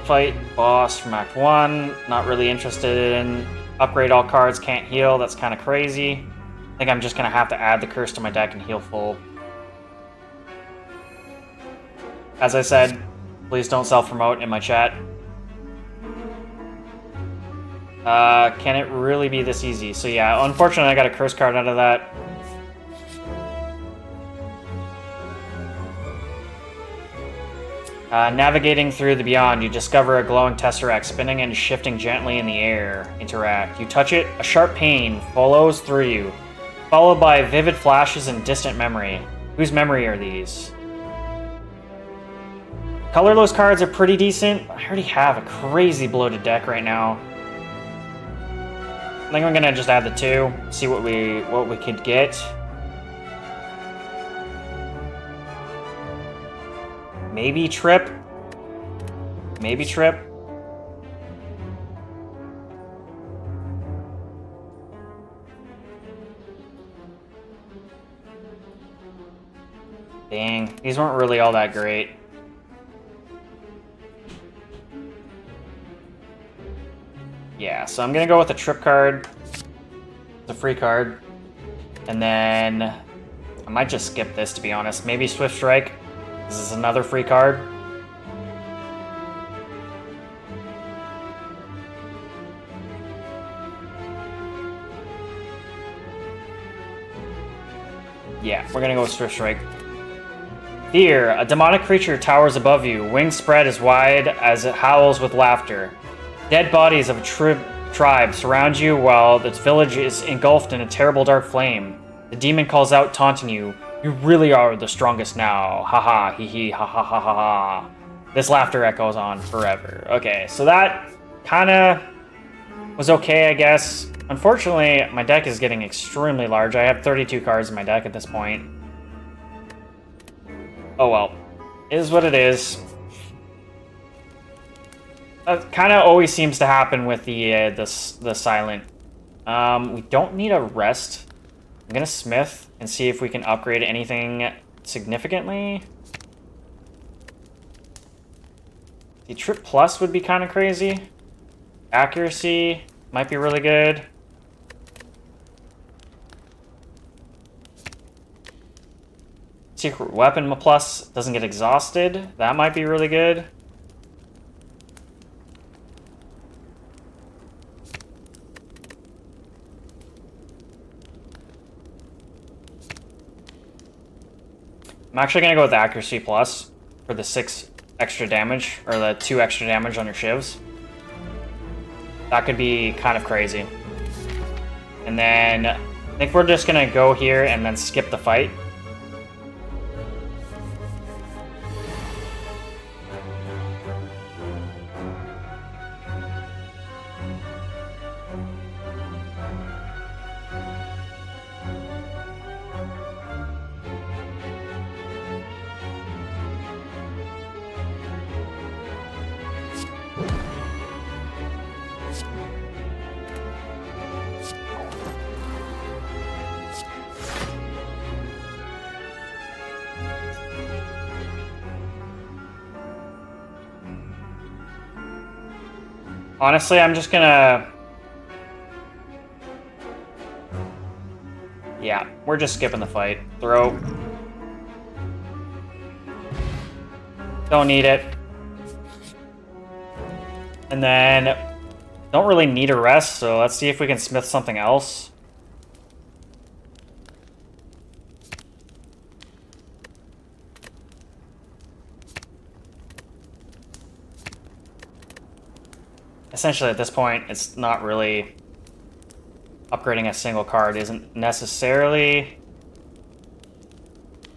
Fight boss from Act 1. Not really interested in. Upgrade all cards, can't heal. That's kind of crazy. I think I'm just going to have to add the curse to my deck and heal full. As I said, please don't self-promote in my chat. Can it really be this easy? So yeah, unfortunately I got a curse card out of that. Navigating through the beyond, you discover a glowing tesseract spinning and shifting gently in the air. Interact. You touch it, a sharp pain follows through you, followed by vivid flashes and distant memory. Whose memory are these? Colorless cards are pretty decent. I already have a crazy bloated deck right now. I think I'm gonna just add the 2, see what we could get. Maybe trip. Maybe trip. Dang, these weren't really all that great. Yeah, so I'm gonna go with a trip card. It's a free card. And then I might just skip this, to be honest. Maybe Swift Strike. This is another free card. Yeah, we're gonna go with Swift Strike. Fear, a demonic creature towers above you, wings spread as wide as it howls with laughter. Dead bodies of a tribe surround you while its village is engulfed in a terrible dark flame. The demon calls out, taunting you. You really are the strongest now. Haha, hee hee, ha ha ha ha ha. This laughter echoes on forever. Okay, so that kinda was okay, I guess. Unfortunately, my deck is getting extremely large. I have 32 cards in my deck at this point. Oh well. It is what it is. That kind of always seems to happen with the silent. We don't need a rest. I'm gonna smith and see if we can upgrade anything significantly. The trip plus would be kind of crazy. Accuracy might be really good. Secret weapon plus doesn't get exhausted. That might be really good. I'm actually gonna go with accuracy plus for the 6 extra damage, or the 2 extra damage on your shivs. That could be kind of crazy. And then I think we're just gonna go here and then skip the fight. Honestly, I'm just gonna... Yeah, we're just skipping the fight. Throw. Don't need it. And then... Don't really need a rest, so let's see if we can smith something else. Essentially, at this point, it's not really... Upgrading a single card isn't necessarily...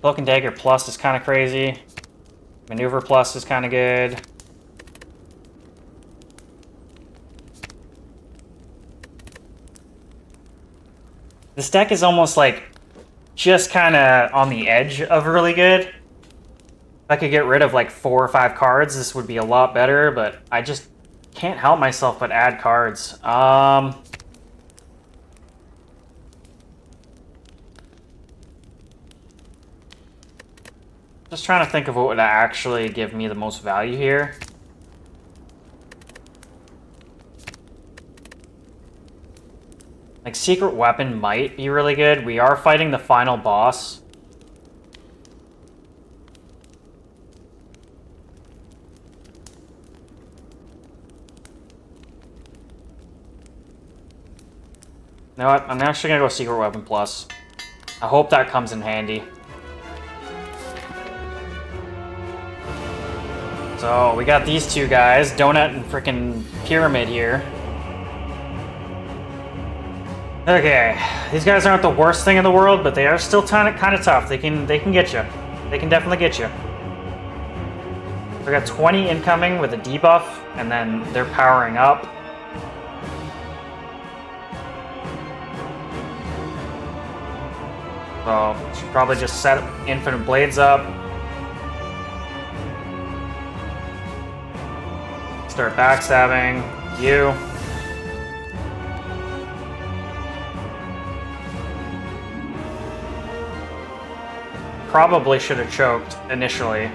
Cloak and Dagger plus is kind of crazy. Maneuver plus is kind of good. This deck is almost like just kind of on the edge of really good. If I could get rid of like 4 or 5 cards, this would be a lot better, but I just can't help myself but add cards. Just trying to think of what would actually give me the most value here. Like, Secret Weapon might be really good. We are fighting the final boss. You know what? I'm actually gonna go Secret Weapon Plus. I hope that comes in handy. So, we got these two guys, Donut and frickin' Pyramid here. Okay, these guys aren't the worst thing in the world, but they are still kind of tough. They can get you. They can definitely get you. We got 20 incoming with a debuff, and then they're powering up. So, should probably just set Infinite Blades up. Start backstabbing you. Probably should have choked initially.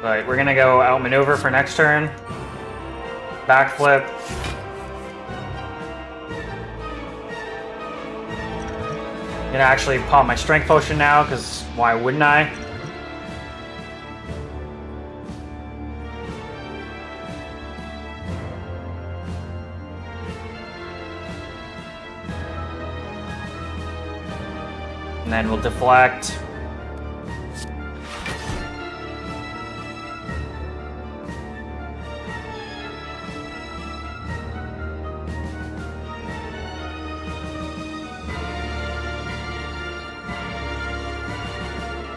But we're gonna go outmaneuver for next turn. Backflip. Gonna actually pop my strength potion now, because why wouldn't I? And then we'll deflect.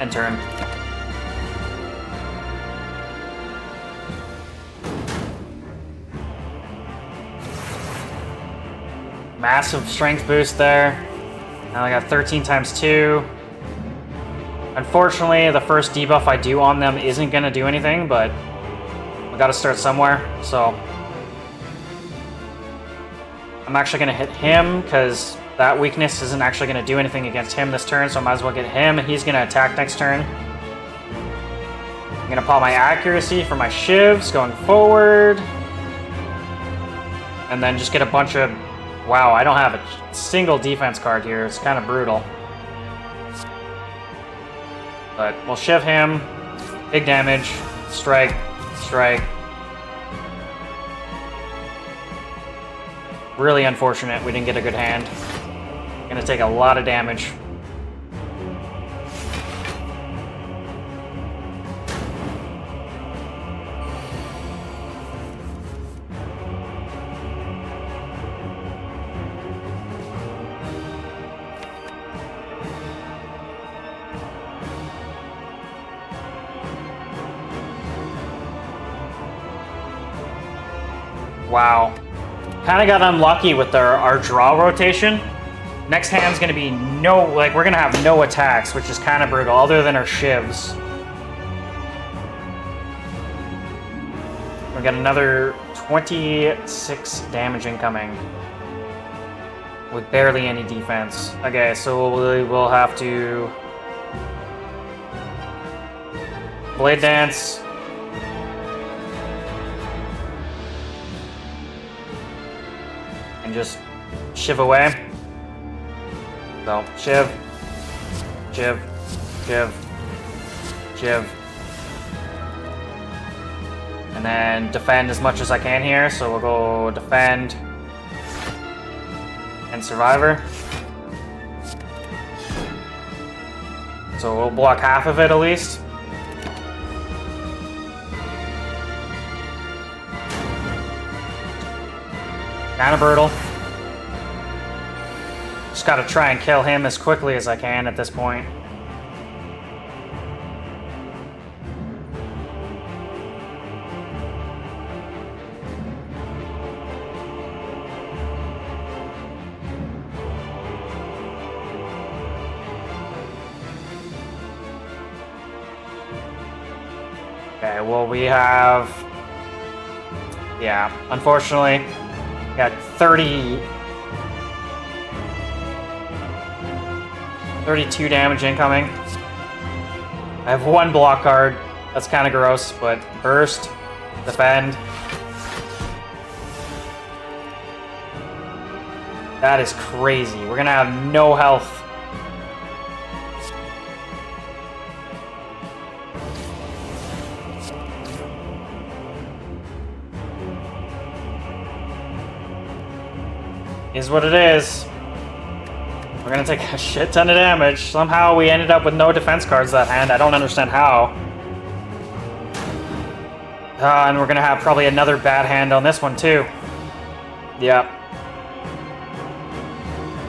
End turn. Massive strength boost there. Now I got 13 times 2. Unfortunately, the first debuff I do on them isn't going to do anything, but I got to start somewhere, so I'm actually going to hit him because that weakness isn't actually going to do anything against him this turn, so I might as well get him. He's going to attack next turn. I'm going to pop my accuracy for my shivs going forward. And then just get a bunch of... Wow, I don't have a single defense card here. It's kind of brutal. But we'll shiv him. Big damage. Strike. Strike. Really unfortunate we didn't get a good hand. Gonna take a lot of damage. Wow. Kind of got unlucky with our draw rotation. Next hand's going to be no, like, we're going to have no attacks, which is kind of brutal, other than our shivs. We got another 26 damage incoming. With barely any defense. Okay, so we'll have to... Blade Dance. And just shiv away. So, shiv, shiv, shiv, shiv. And then defend as much as I can here, so we'll go defend and survivor. So we'll block half of it at least. Kinda brutal. Just gotta try and kill him as quickly as I can at this point. Okay, well we have... Yeah, unfortunately, we got 32 damage incoming. I have one block card. That's kind of gross, but burst, defend. That is crazy. We're gonna have no health. Is what it is. We're gonna take a shit ton of damage. Somehow we ended up with no defense cards that hand. I don't understand how. And we're gonna have probably another bad hand on this one too. Yep.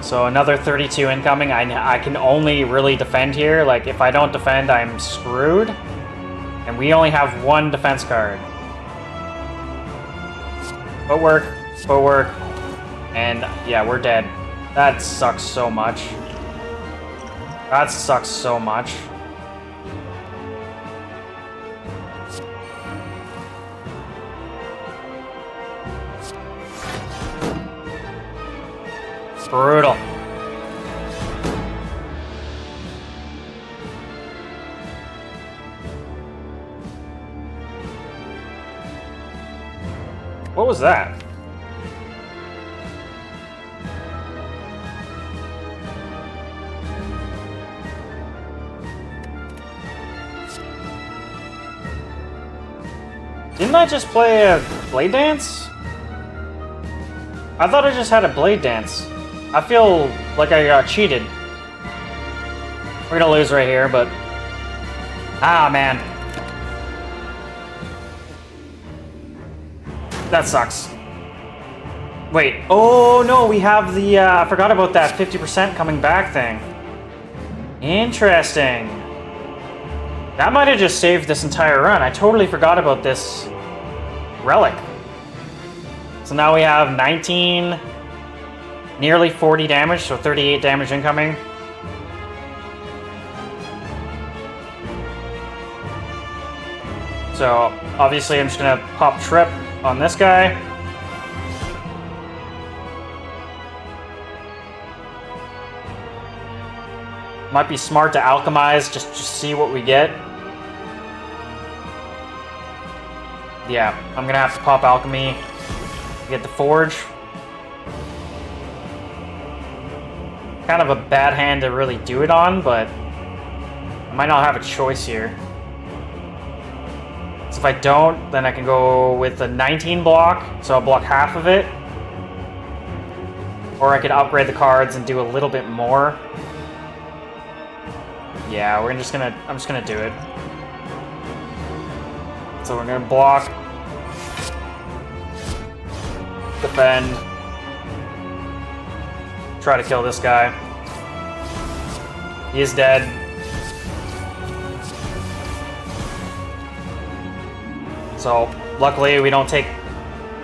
So another 32 incoming. I can only really defend here. Like, if I don't defend, I'm screwed. And we only have one defense card. Footwork, footwork. And yeah, we're dead. That sucks so much. That sucks so much. Brutal. What was that? Didn't I just play a Blade Dance? I thought I just had a Blade Dance. I feel like I got cheated. We're gonna lose right here, but... Ah, man. That sucks. Wait. Oh, no, we have the... I forgot about that 50% coming back thing. Interesting. That might have just saved this entire run. I totally forgot about this relic. So now we have 19, nearly 40 damage, so 38 damage incoming. So obviously I'm just gonna pop Trip on this guy. Might be smart to alchemize just to see what we get. Yeah, I'm gonna have to pop alchemy to get the forge. Kind of a bad hand to really do it on, but I might not have a choice here. So if I don't, then I can go with the 19 block, so I'll block half of it. Or I could upgrade the cards and do a little bit more. Yeah, I'm just gonna do it. So we're gonna block, defend, try to kill this guy. He is dead. So luckily we don't take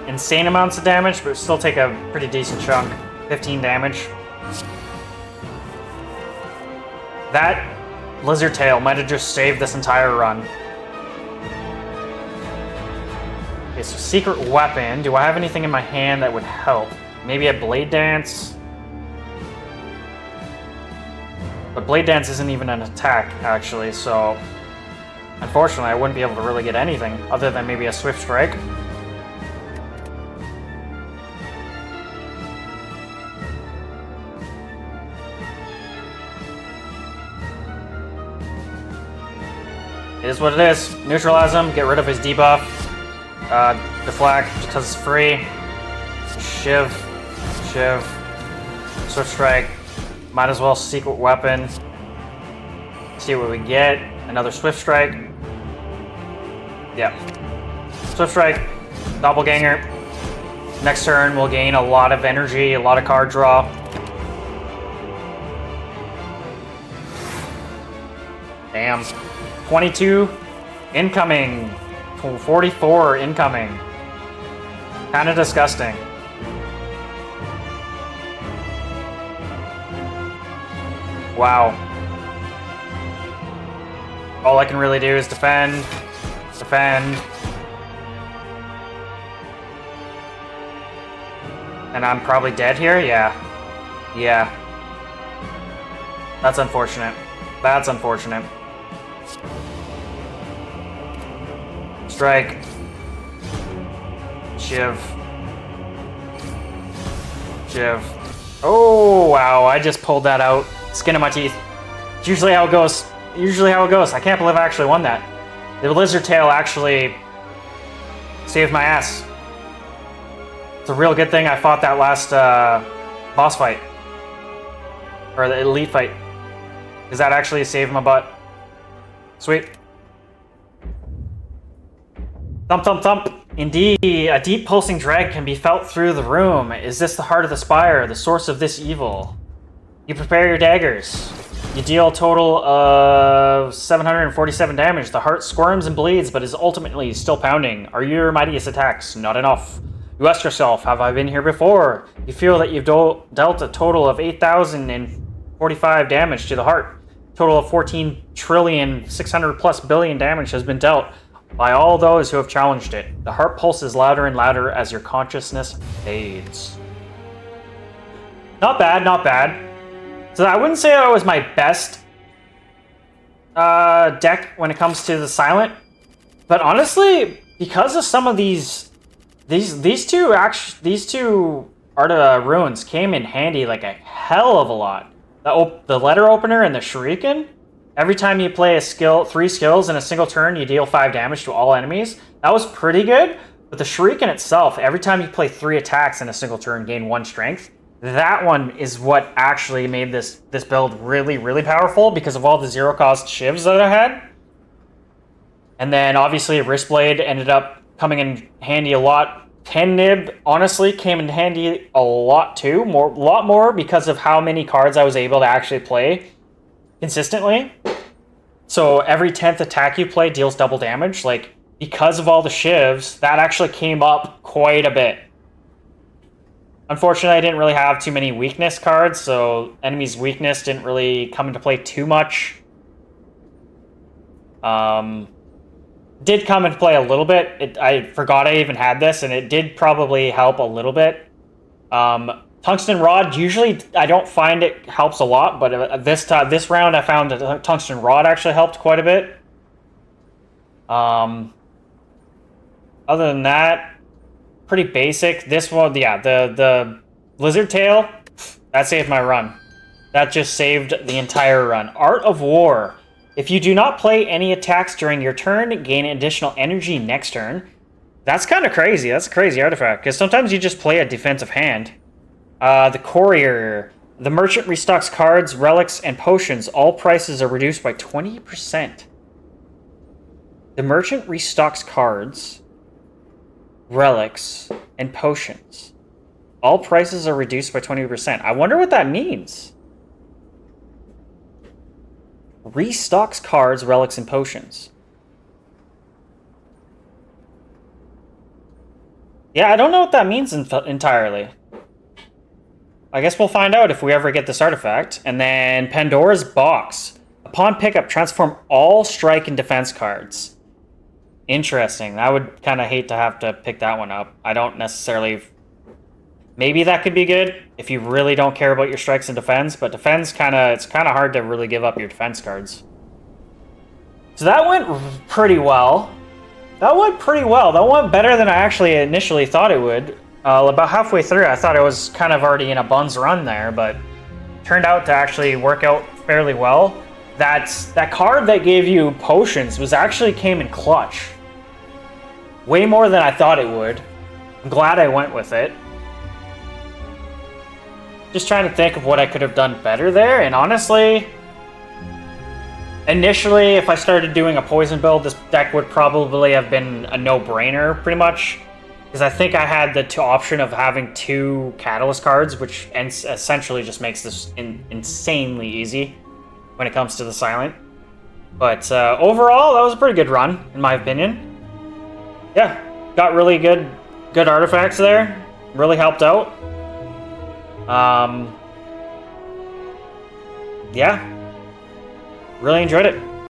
insane amounts of damage, but we still take a pretty decent chunk. 15 damage. That Lizard Tail might have just saved this entire run. Okay, so secret weapon. Do I have anything in my hand that would help? Maybe a Blade Dance? But Blade Dance isn't even an attack, actually, so unfortunately I wouldn't be able to really get anything other than maybe a Swift Strike. It is what it is. Neutralize him, get rid of his debuff. Deflect, because it's free. Shiv. Swift Strike. Might as well secret weapon. See what we get. Another Swift Strike. Yep. Swift Strike. Doppelganger. Next turn we'll gain a lot of energy, a lot of card draw. Damn. 22 incoming. 44 incoming. Kind of disgusting. Wow. All I can really do is defend. And I'm probably dead here? Yeah. That's unfortunate. Strike. Shiv. Oh, wow. I just pulled that out. Skin of my teeth. It's usually how it goes. I can't believe I actually won that. The Lizard Tail actually saved my ass. It's a real good thing I fought that last boss fight. Or the elite fight. Because that actually saved my butt. Sweet. Thump, thump, thump. Indeed, a deep pulsing dread can be felt through the room. Is this the heart of the spire, the source of this evil? You prepare your daggers. You deal a total of 747 damage. The heart squirms and bleeds, but is ultimately still pounding. Are your mightiest attacks not enough? You ask yourself, have I been here before? You feel that you've dealt a total of 8,045 damage to the heart. Total of 14 trillion, 600 plus billion damage has been dealt by all those who have challenged it. The heart pulses louder and louder as your consciousness fades. Not bad. So I wouldn't say that was my best deck when it comes to the silent, but honestly, because of some of these two Art of Runes came in handy like a hell of a lot. The letter opener and the shuriken. Every time you play a skill, 3 skills in a single turn, you deal 5 damage to all enemies. That was pretty good. But the shuriken itself, every time you play 3 attacks in a single turn, gain 1 strength. That one is what actually made this build really, really powerful because of all the zero-cost shivs that I had. And then obviously Wristblade ended up coming in handy a lot. 10 nib honestly came in handy a lot too, a lot more because of how many cards I was able to actually play consistently. So every 10th attack you play deals double damage. Like, because of all the shivs, that actually came up quite a bit. Unfortunately, I didn't really have too many weakness cards, so enemy's weakness didn't really come into play too much. Did come into play a little bit. I forgot I even had this, and it did probably help a little bit. Tungsten Rod, usually I don't find it helps a lot, but this round I found that Tungsten Rod actually helped quite a bit. Other than that, pretty basic. This one, yeah, the Lizard Tail, that saved my run. That just saved the entire run. Art of War. If you do not play any attacks during your turn, gain additional energy next turn. That's kind of crazy. That's a crazy artifact, because sometimes you just play a defensive hand. The Courier. The merchant restocks cards, relics, and potions. All prices are reduced by 20%. The merchant restocks cards, relics, and potions. All prices are reduced by 20%. I wonder what that means. Restocks cards, relics, and potions. Yeah, I don't know what that means entirely. I guess we'll find out if we ever get this artifact. And then Pandora's Box. Upon pickup, transform all strike and defense cards. Interesting. I would kind of hate to have to pick that one up. I don't necessarily... Maybe that could be good if you really don't care about your strikes and defense, but defense it's kind of hard to really give up your defense cards. So that went pretty well. That went pretty well. That went better than I actually initially thought it would. About halfway through, I thought I was kind of already in a buns run there, but turned out to actually work out fairly well. That card that gave you potions came in clutch. Way more than I thought it would. I'm glad I went with it. Just trying to think of what I could have done better there, and honestly, initially, if I started doing a poison build, this deck would probably have been a no-brainer, pretty much. Because I think I had the option of having 2 Catalyst cards, which essentially just makes this insanely easy when it comes to the Silent. But overall, that was a pretty good run, in my opinion. Yeah, got really good artifacts there. Really helped out. Yeah, really enjoyed it.